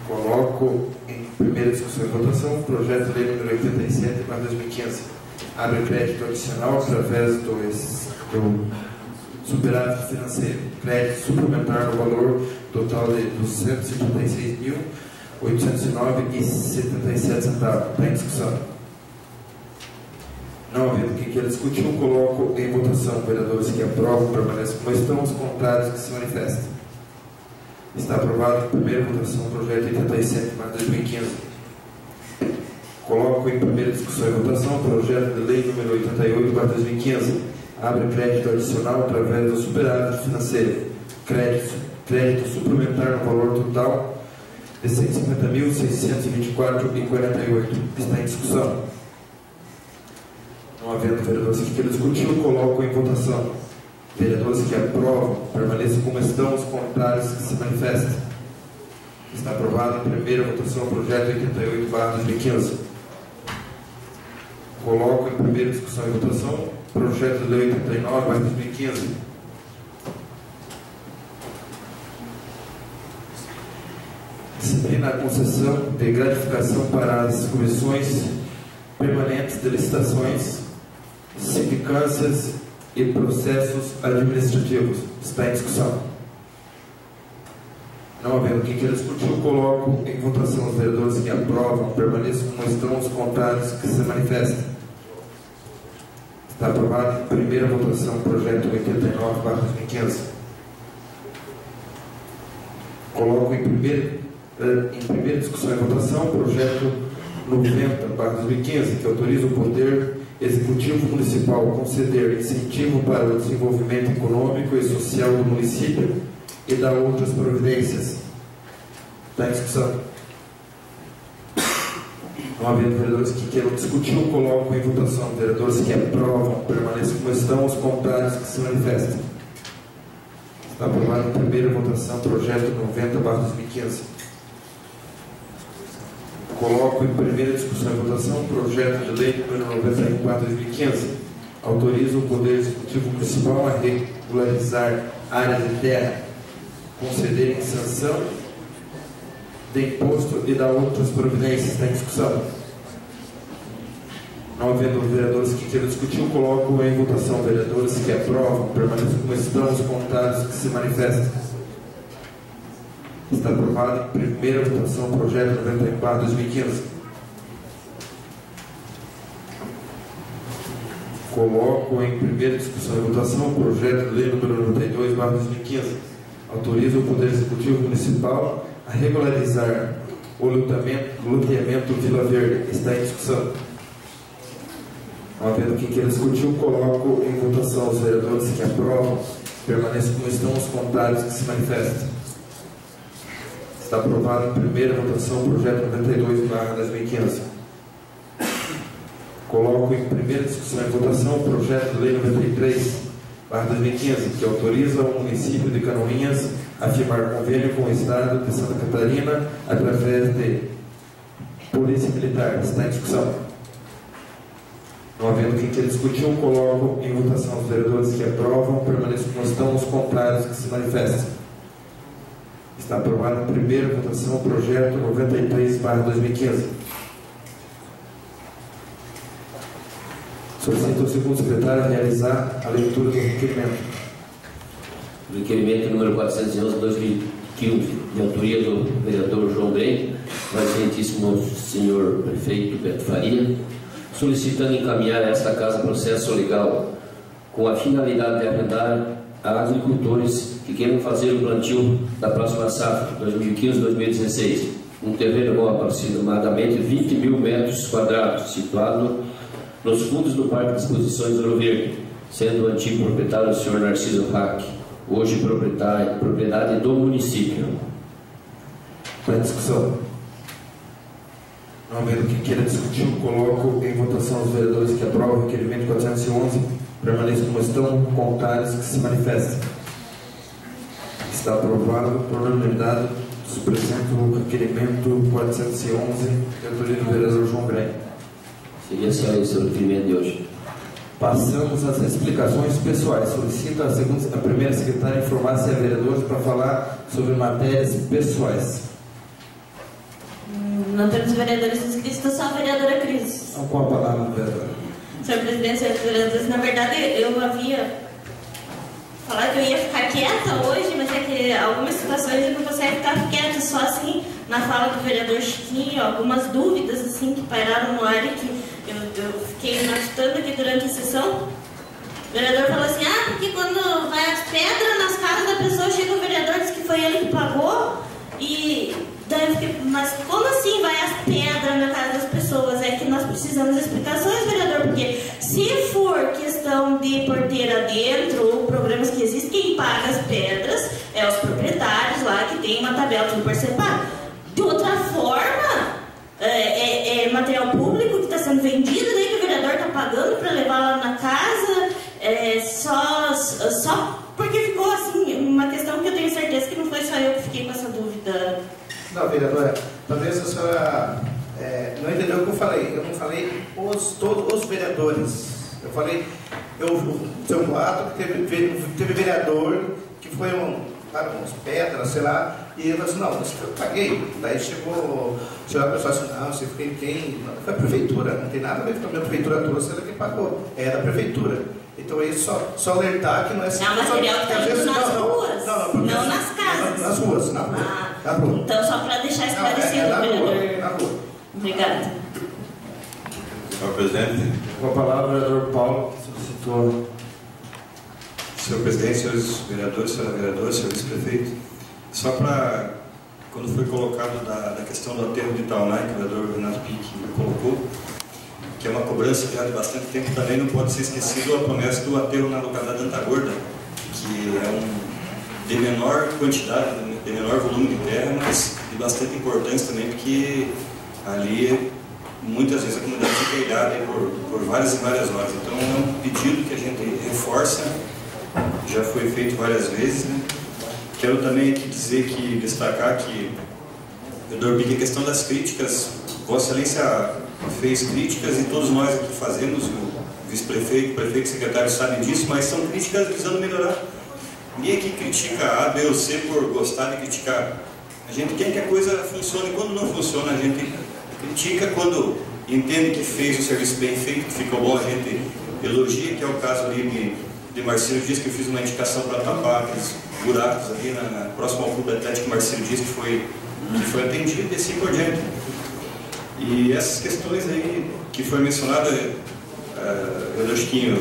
Coloco em primeira discussão e votação o projeto de lei número 87/2015. Abre crédito adicional através do superávit financeiro. Crédito suplementar no valor total de R$ 276.809,77. Está em discussão. Não havendo quem queira discutir, eu coloco em votação. Vereadores que aprovam permanecem como estão, os contrários que se manifestam. Está aprovado em primeira votação o projeto 87/2015. Coloco em primeira discussão e votação o projeto de lei número 88/2015. Abre crédito adicional através do superávit financeiro. crédito suplementar no valor total de R$ 150.624,48. Está em discussão. Não havendo vereadores que queiram discutir, eu coloco em votação. Vereadores que aprovam, permaneçam como estão, os contrários que se manifestem. Está aprovado em primeira votação o projeto 88/2015. Coloco em primeira discussão e votação o projeto de lei 89/2015. Disciplina a concessão de gratificação para as comissões permanentes de licitações, sindicâncias e processos administrativos. Está em discussão. Não havendo quem queira discutir, eu coloco em votação os vereadores que aprovam, permaneçam como estão, os contrários que se manifestem. Está aprovado em primeira votação o projeto 89/2015. Coloco em primeira discussão e votação o projeto 90/2015, que autoriza o Poder Executivo Municipal a conceder incentivo para o desenvolvimento econômico e social do município e dar outras providências. Está em discussão. Não havendo vereadores que queiram discutir, eu coloco em votação. Vereadores que aprovam, permaneçam como estão, os contrários que se manifestem. Está aprovado em primeira votação o projeto 90/2015. Coloco em primeira discussão e votação o projeto de lei número 91/2015. Autoriza o Poder Executivo Municipal a regularizar áreas de terra, conceder isenção de imposto e dar outras providências. Está em discussão. Não havendo vereadores que queiram discutir, eu coloco em votação. Vereadores que aprovam, permaneçam como estão, os contrários que se manifestem. Está aprovado em primeira votação o projeto 91/2015. Coloco em primeira discussão e votação o projeto de lei número 92/2015. Autoriza o Poder Executivo Municipal a regularizar o loteamento Vila Verde. Está em discussão. Não havendo quem queira discutir, eu coloco em votação os vereadores que aprovam, permaneçam como estão, os contrários que se manifestem. Está aprovado em primeira votação o projeto 92/2015. Coloco em primeira discussão e votação o projeto de lei 93/2015, que autoriza o município de Canoinhas a firmar convênio com o Estado de Santa Catarina através de Polícia Militar. Está em discussão. Não havendo quem queira discutir, eu coloco em votação os vereadores que aprovam, permaneçam como estão, os contrários que se manifestem. Está aprovado em primeira votação o projeto 93/2015. Solicito ao segundo secretário realizar a leitura do requerimento. Requerimento número 411/2015, de autoria do vereador João Grey, do excelentíssimo senhor prefeito Beto Faria, solicitando encaminhar a esta casa processo legal com a finalidade de arrendar a agricultores que queiram fazer o plantio da próxima safra, 2015-2016, um terreno com aproximadamente 20 mil metros quadrados, situado nos fundos do Parque de Exposições Ouro Verde, sendo o antigo proprietário o senhor Narciso Hack, hoje propriedade do município. Para discussão. Não havendo quem queira discutir, eu coloco em votação os vereadores que aprovam o requerimento 411, permaneçam como estão, contrários que se manifestem. Está aprovado por unanimidade. Apresento o requerimento 411, de autoria do vereador João Grey. Seria só esse o requerimento de hoje. Passamos às explicações pessoais. Solicito a primeira secretária informar se há vereadores para falar sobre matérias pessoais. Não temos vereadores inscritos, só a vereadora Cris. Então, com a palavra, vereadora. Senhor presidente, senhores vereadores, na verdade eu havia falado que eu ia ficar quieta hoje, mas é que algumas situações eu não consigo ficar quieta, só assim, na fala do vereador Chiquinho, algumas dúvidas assim que pairaram no ar e que eu fiquei matutando aqui durante a sessão. O vereador falou assim, porque quando vai as pedras nas casas da pessoa, chega o vereador, diz que foi ele que pagou, e daí eu fiquei, mas como assim vai as pedras na casa das pessoas? É que nós precisamos de explicações, vereador, porque se for questão de porteira dentro ou problemas que existem, quem paga as pedras é papel tudo participar. De outra forma, é material público que está sendo vendido, daí que o vereador está pagando para levar lá na casa, só porque ficou assim, uma questão que eu tenho certeza que não foi só eu que fiquei com essa dúvida. Não, vereadora, talvez a senhora não entendeu o que eu falei. Eu não falei todos os vereadores. Eu falei, seu boato que teve vereador que foi umas pedras, sei lá, e ele falou assim, não, eu paguei. Daí chegou a pessoa assim, não, você quem? Foi a prefeitura, não tem nada a ver com a minha prefeitura trouxe, ela que pagou. É da prefeitura. Então é só alertar que não é assim. É um material que está indo nas ruas, não nas casas. Nas ruas, na rua. Na rua. Então, só para deixar esclarecido, vereador. Na rua. Obrigada. Senhor presidente. Com a palavra, o vereador Paulo, que solicitou. Senhor presidente, senhores vereadores, senhora vereadora, senhor vice-prefeito, só para, quando foi colocado da questão do aterro de Itaunay, que o vereador Renato Pique colocou, que é uma cobrança já de bastante tempo, também não pode ser esquecido a promessa do aterro na localidade de Antagorda, que é de menor quantidade, de menor volume de terra, mas de bastante importância também, porque ali muitas vezes a comunidade fica ilhada por várias e várias horas. Então é um pedido que a gente reforça, já foi feito várias vezes, né? Quero também aqui destacar que, vereador Pique, a questão das críticas, Vossa Excelência fez críticas e todos nós aqui fazemos, o vice-prefeito, o prefeito e o secretário sabem disso, mas são críticas visando melhorar. Ninguém aqui critica A, B ou C por gostar de criticar. A gente quer que a coisa funcione. Quando não funciona, a gente critica. Quando entende que fez o serviço bem feito, que ficou bom, a gente elogia, que é o caso ali de Marcelo Dias, que eu fiz uma indicação para tapar aqueles buracos ali próximo ao Clube Atlético Marcelo Dias, que foi atendido e assim por diante. E essas questões aí que foi mencionada, vereador Chiquinho,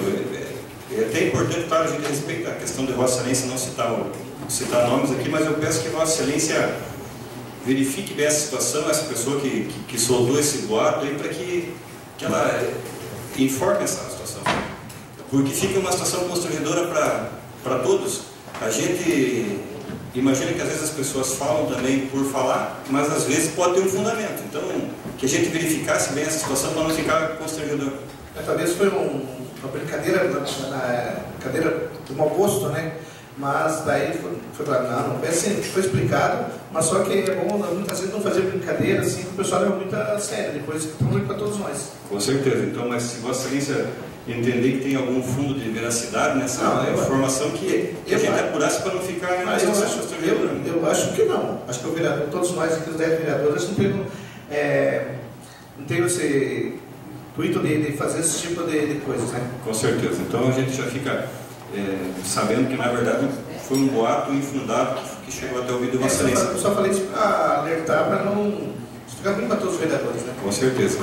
é até importante, claro, a gente respeita a questão de Vossa Excelência não citar nomes aqui, mas eu peço que Vossa Excelência verifique bem essa situação, essa pessoa que soltou esse boato aí, para que ela informe essa situação. Porque fica uma situação constrangedora para todos. A gente imagina que às vezes as pessoas falam também por falar, mas às vezes pode ter um fundamento. Então, que a gente verificasse bem essa situação para não ficar constrangedor. Talvez foi uma brincadeira na cadeira do mau gosto, né? Mas daí foi claro, não, foi explicado, mas só que é bom muitas vezes não fazer brincadeira assim, que o pessoal leva muito a sério, depois fica ruim para todos nós. Com certeza, então, mas se Vossa Excelência entender que tem algum fundo de veracidade nessa informação, que a gente apurasse para não ficar... Eu acho que não. Acho que o vereador, todos nós aqui, os 10 vereadores, não tem esse intuito de fazer esse tipo de coisas, né? Com certeza. Então a gente já fica sabendo que, na verdade, foi um boato infundado que chegou até o ouvido de Vossa Excelência. Eu só falei isso para alertar, para não ficar ruim para todos os vereadores, né? Com certeza.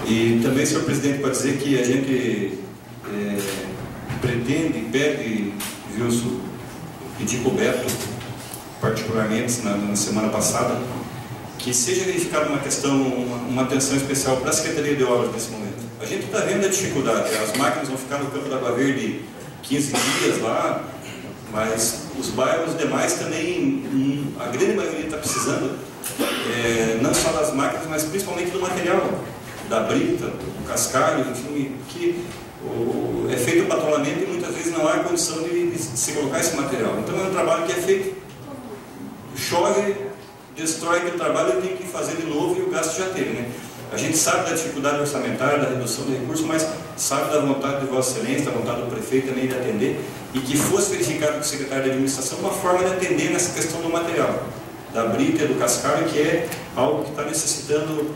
E também, senhor presidente, pode dizer que a gente pede, Wilson, pedi para o Beto, particularmente na semana passada, que seja verificada uma questão, uma atenção especial para a Secretaria de Obras nesse momento. A gente está vendo a dificuldade, as máquinas vão ficar no campo da Água Verde 15 dias lá, mas os bairros demais também, a grande maioria está precisando, não só das máquinas, mas principalmente do material, da brita, do cascalho, enfim, que é feito o patrulhamento e muitas vezes não há condição de se colocar esse material. Então é um trabalho que é feito, chove, destrói aquele trabalho e tem que fazer de novo e o gasto já teve, né? A gente sabe da dificuldade orçamentária, da redução de recursos, mas sabe da vontade de Vossa Excelência, da vontade do prefeito também de atender, e que fosse verificado com o secretário de administração uma forma de atender nessa questão do material, da brita e do cascalho, que é algo que está necessitando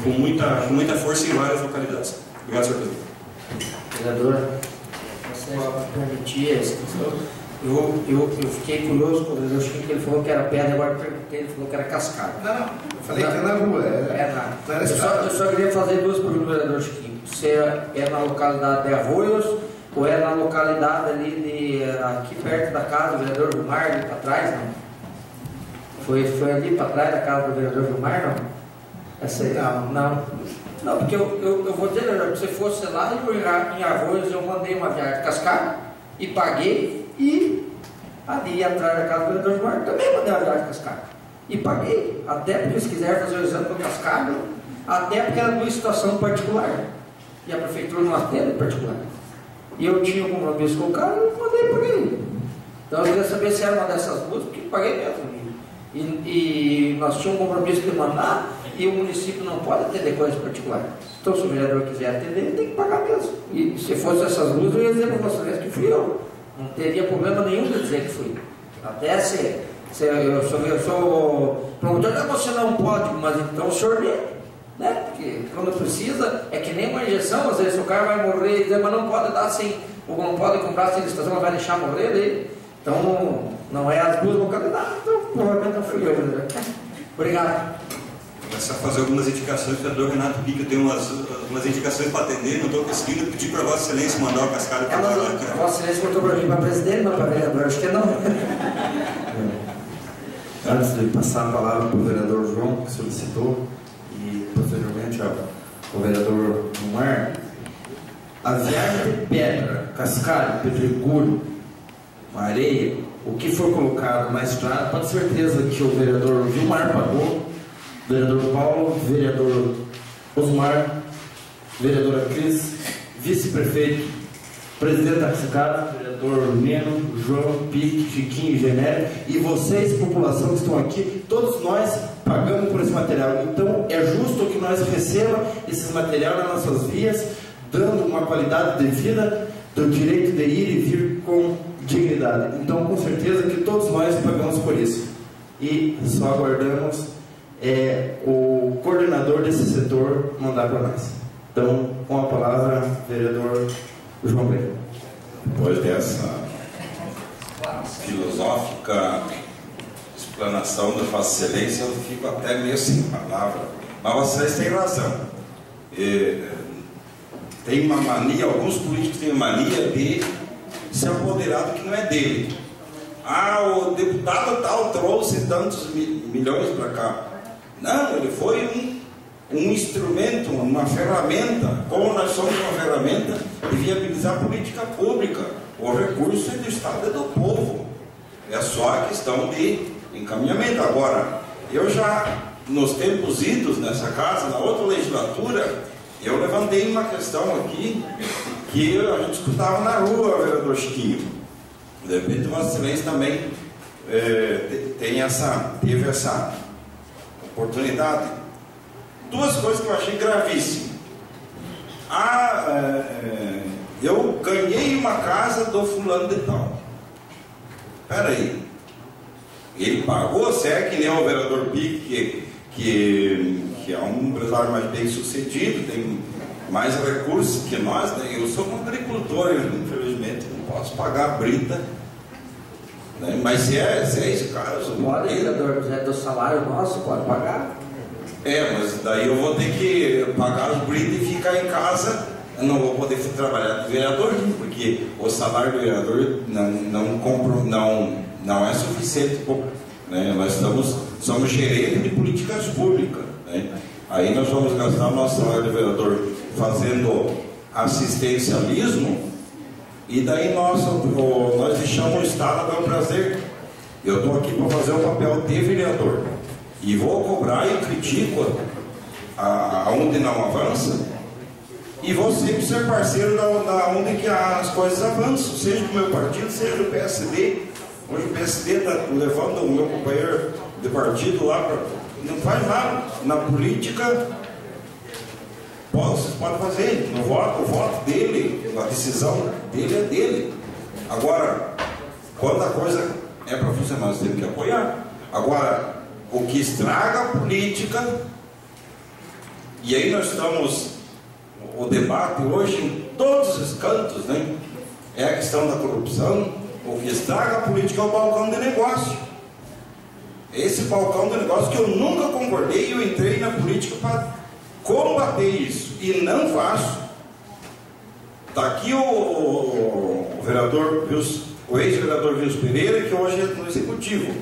com muita força em várias localidades. Obrigado, senhor presidente. Vereadora, você permitir essa questão? Eu fiquei curioso quando o vereador Chiquinho, ele falou que era pedra, agora eu perguntei, ele falou que era cascalho. Não, eu falei que era na rua. Eu só queria fazer duas perguntas, vereador Chiquinho. Se é na localidade de Arroios ou é na localidade ali aqui perto da casa do vereador Vilmar, ali para trás, não? Foi ali para trás da casa do vereador Vilmar, não? Essa aí? Não, porque eu vou dizer, vereador, se fosse lá em Arroios, eu mandei uma viagem de cascalho e paguei, e ali atrás da casa do vereador Vilmar também mandei uma viagem de cascalho. E paguei, até porque eles quiseram fazer o exame com cascalho, até porque era uma situação particular. E a prefeitura não atende particular. E eu tinha um compromisso com o cara, eu mandei para ele. Então eu queria saber se era uma dessas duas, porque paguei mesmo. E nós tínhamos um compromisso de mandar, e o município não pode atender coisas particulares. Então se o vereador quiser atender, ele tem que pagar mesmo. E se fosse essas duas, eu ia dizer para vocês que fui eu. Não teria problema nenhum de dizer que fui. Até se eu sou promotor, você não pode, mas então o senhor lê, né? Porque quando precisa, é que nem uma injeção, às vezes o cara vai morrer e diz, mas não pode dar sem, ou não pode comprar sem licitação, mas vai deixar morrer daí. Então não é as duas localidades, então provavelmente não fui eu, né? Obrigado. Vou começar a fazer algumas indicações, o vereador Renato Pica tem umas indicações para atender, não estou conseguindo pedir para Vossa Excelência mandar o cascalho para lá. Vossa Excelência botou para mim para presidente, mas para vereador, acho que não. Antes de passar a palavra para o vereador João, que solicitou, e posteriormente ao vereador Gilmar, a viagem de pedra, cascalho, pedregulho, areia, o que for colocado na estrada, pode ter certeza que o vereador Gilmar pagou, vereador Paulo, vereador Osmar, vereadora Cris, vice-prefeito, presidente da Casa, vereador Neno, João, Pique, Chiquinho, Genérico, e vocês, população que estão aqui, todos nós pagamos por esse material. Então é justo que nós recebamos esse material nas nossas vias, dando uma qualidade de vida, do direito de ir e vir com dignidade. Então com certeza que todos nós pagamos por isso. E só aguardamos o coordenador desse setor mandar para nós. Então, com a palavra, vereador João Breno. Depois dessa filosófica explanação da Vossa Excelência, eu fico até meio sem palavra. Mas Vossa Excelência tem razão. Tem uma mania, alguns políticos têm mania de se apoderar do que não é dele. O deputado tal trouxe tantos milhões para cá. Não, ele foi um instrumento, uma ferramenta, como nós somos uma ferramenta de viabilizar a política pública. O recurso é do Estado e do povo. É só a questão de encaminhamento. Agora, eu já, nos tempos idos nessa casa, na outra legislatura, eu levantei uma questão aqui que a gente escutava na rua, vereador Chiquinho. De repente, Vossa Excelência também teve essa oportunidade. Duas coisas que eu achei gravíssimas. Eu ganhei uma casa do fulano de tal. Espera aí. Ele pagou, se é que nem o vereador Pique, que é um empresário mais bem sucedido, tem mais recursos que nós, né? Eu sou um agricultor, eu infelizmente não posso pagar a brita. Né? Mas se é esse caso... Pode, vereador, se é do salário nosso, pode pagar. Mas daí eu vou ter que pagar os britas e ficar em casa. Eu não vou poder trabalhar de vereador, porque o salário do vereador não é suficiente. Né? Nós somos gerentes de políticas públicas. Né? Aí nós vamos gastar o nosso salário de vereador fazendo assistencialismo, e daí nós deixamos o Estado a bel prazer. Eu estou aqui para fazer o papel de vereador. E vou cobrar e critico aonde não avança, e vou sempre ser parceiro da onde que as coisas avançam, seja do meu partido, seja do PSD. Hoje o PSD está levando o meu companheiro de partido lá para... Não faz nada. Na política, vocês podem fazer. O voto dele, a decisão dele é dele. Agora, quando a coisa é para funcionar, nós temos que apoiar. Agora, o que estraga a política, e aí nós estamos, o debate hoje em todos os cantos, né? É a questão da corrupção. O que estraga a política é o balcão de negócio. Esse balcão de negócio que eu nunca concordei, eu entrei na política para combater isso, e não faço. Está aqui o vereador, o ex-vereador Vilso Pereira, que hoje é no executivo.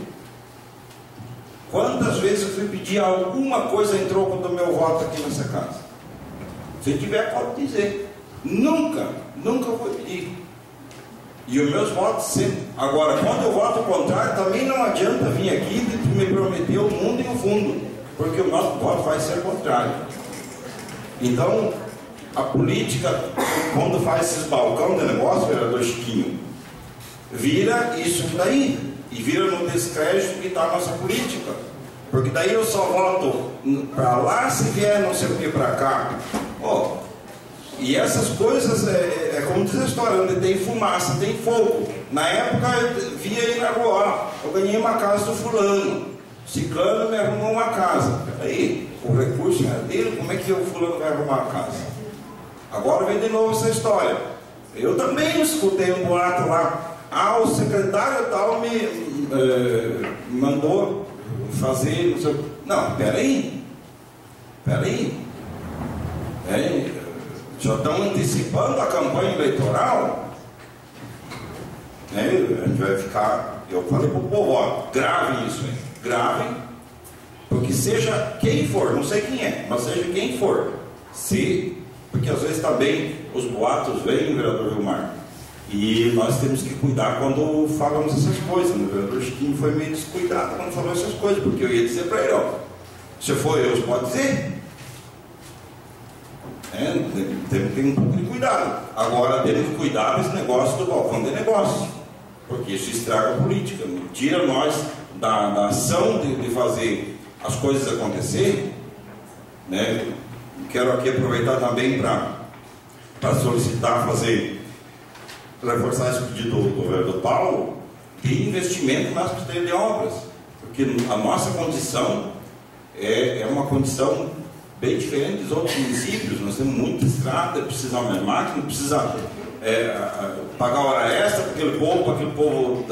Quantas vezes eu fui pedir alguma coisa em troco do meu voto aqui nessa casa? Se tiver, pode dizer. Nunca vou pedir. E os meus votos sempre. Agora, quando eu voto contrário, também não adianta vir aqui e me prometer o mundo e o fundo, porque o nosso voto vai ser contrário. Então, a política, quando faz esses balcão de negócio, vereador Chiquinho, vira isso daí, e vira no descrédito que está a nossa política. Porque daí eu só voto para lá se vier não sei o que para cá. Oh, e essas coisas, é como diz a história, onde tem fumaça, tem fogo. Na época eu via aí na rua, eu ganhei uma casa do fulano, ciclano me arrumou uma casa. Aí, o recurso era dele, como é que o fulano vai arrumar a casa? Agora vem de novo essa história. Eu também escutei um boato lá. Ah, o secretário tal me mandou fazer, não sei. Não, peraí. Já estão antecipando a campanha eleitoral. A gente vai ficar. Eu falei para o povo, ó, gravem isso aí. Gravem, porque seja quem for, não sei quem é, mas seja quem for. Porque às vezes também os boatos vêm, vereador Vilmar. E nós temos que cuidar quando falamos essas coisas. O vereador Chiquinho foi meio descuidado quando falou essas coisas, porque eu ia dizer para ele, ó, se for eu, você pode dizer. Temos que ter um pouco de cuidado. Agora temos que cuidar desse negócio do balcão de negócio, porque isso estraga a política, tira nós da ação de fazer as coisas acontecer, né? Quero aqui aproveitar também para solicitar, reforçar esse pedido do vereador Paulo, de investimento nas secretarias de obras, porque a nossa condição é uma condição bem diferente dos outros municípios. Nós temos muita estrada, precisa de máquina, precisa pagar hora extra para aquele povo,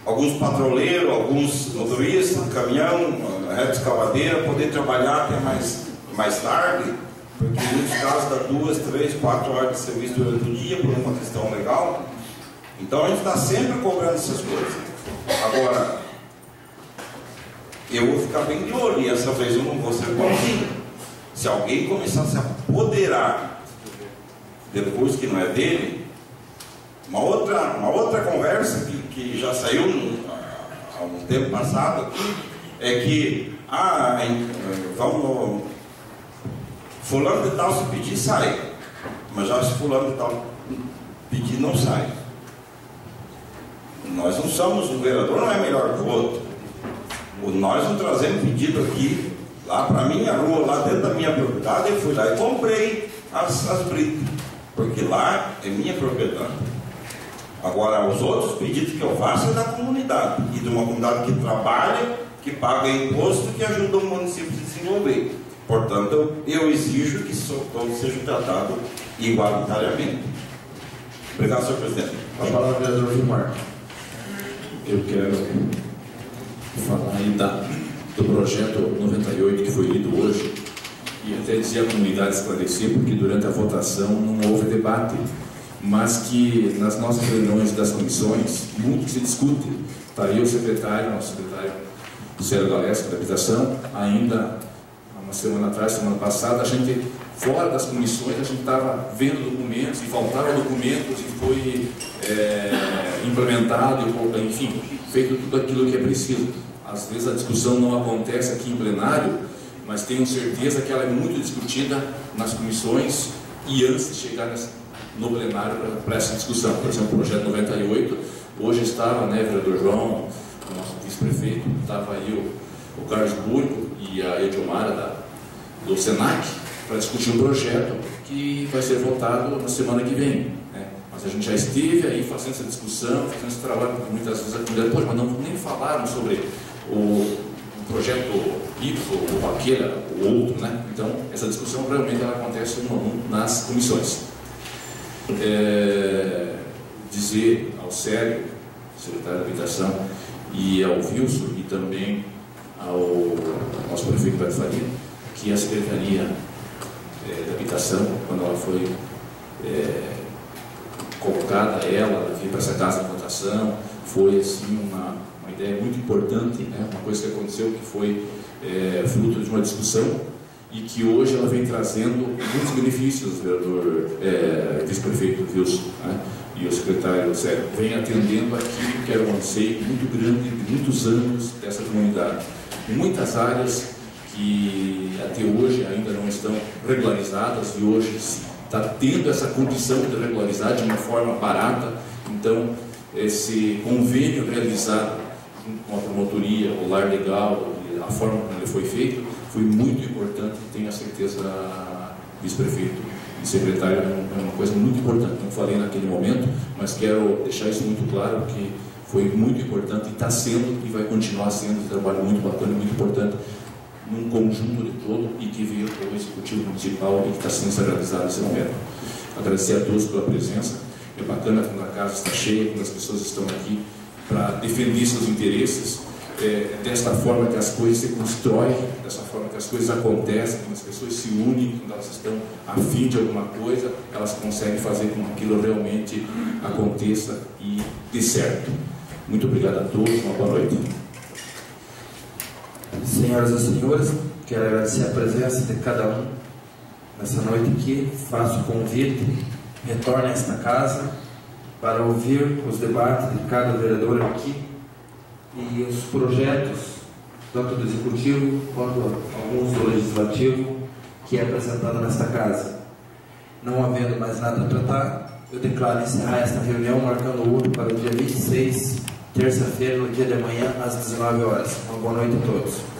alguns patrulheiros, alguns motoristas, caminhão, reta escavadeira, poder trabalhar até mais tarde, porque em muitos casos dá 2, 3, 4 horas de serviço durante o dia por uma questão legal. Então a gente está sempre cobrando essas coisas. Agora, eu vou ficar bem de olho, e essa vez eu não vou ser bonzinho. Se alguém começar a se apoderar depois que não é dele, uma outra conversa que já saiu há um tempo passado aqui, é que fulano de tal se pedir, sai, mas já se fulano de tal pedir, não sai. Nós não somos, um vereador não é melhor que o outro. Nós não trazemos pedido aqui, lá para a minha rua, lá dentro da minha propriedade, eu fui lá e comprei as britas, porque lá é minha propriedade. Agora, os outros pedidos que eu faço é da comunidade, e de uma comunidade que trabalha, que paga imposto, que ajuda o município a se desenvolver. Portanto, eu exijo que todos sejam tratados igualitariamente. Obrigado, senhor presidente. A palavra é do vereador Vilmar. Eu quero falar ainda do projeto 98 que foi lido hoje, e até dizer à comunidade esclarecer, porque durante a votação não houve debate, mas que nas nossas reuniões das comissões muito se discute. Está aí o secretário, nosso secretário Célio Galesco da Habitação, ainda uma semana atrás, semana passada, a gente, fora das comissões, a gente estava vendo documentos, e faltavam documentos, e foi implementado, enfim, feito tudo aquilo que é preciso. Às vezes a discussão não acontece aqui em plenário, mas tenho certeza que ela é muito discutida nas comissões e antes de chegar no plenário para essa discussão. Por exemplo, o projeto 98, hoje estava, né, vereador João, o nosso vice-prefeito, estava aí o Carlos Burgo e a Ediomara do Senac para discutir um projeto que vai ser votado na semana que vem, né? Mas a gente já esteve aí fazendo essa discussão, fazendo esse trabalho, porque muitas vezes a comunidade, poxa, mas nem falaram sobre o projeto Y, ou aquele, o outro, né? Então, essa discussão realmente ela acontece um a um nas comissões. Dizer ao Célio, secretário da Habitação, e ao Wilson, e também ao nosso prefeito Beto Faria, que a Secretaria da Habitação, quando ela foi colocada, ela veio para essa casa de votação, foi assim uma ideia muito importante, né? Uma coisa que aconteceu que foi fruto de uma discussão e que hoje ela vem trazendo muitos benefícios, vereador vice-prefeito Wilson, né? e o secretário Zé vem atendendo aquilo que era um anseio muito grande de muitos anos dessa comunidade. Em muitas áreas que até hoje ainda não estão regularizadas e hoje está tendo essa condição de regularizar de uma forma barata. Então, esse convênio realizado com a promotoria, o lar legal, a forma como ele foi feito, foi muito importante e tenho a certeza, vice-prefeito e secretário, é uma coisa muito importante. Não falei naquele momento, mas quero deixar isso muito claro, que foi muito importante e está sendo e vai continuar sendo um trabalho muito bacana, muito importante, num conjunto de todo e que veio com o Executivo Municipal e que está sendo realizado esse momento. Agradecer a todos pela presença. É bacana quando a casa está cheia, quando as pessoas estão aqui para defender seus interesses, desta forma que as coisas se constroem, dessa forma que as coisas acontecem, quando as pessoas se unem, quando elas estão a fim de alguma coisa, elas conseguem fazer com que aquilo realmente aconteça e dê certo. Muito obrigado a todos, uma boa noite. Senhoras e senhores, quero agradecer a presença de cada um nessa noite aqui. Faço o convite, retorne a esta casa para ouvir os debates de cada vereador aqui e os projetos, tanto do Executivo quanto alguns do Legislativo, que é apresentado nesta casa. Não havendo mais nada a tratar, eu declaro encerrar esta reunião, marcando o outro para o dia 26, terça-feira, no dia de amanhã, às 19 horas. Uma boa noite a todos.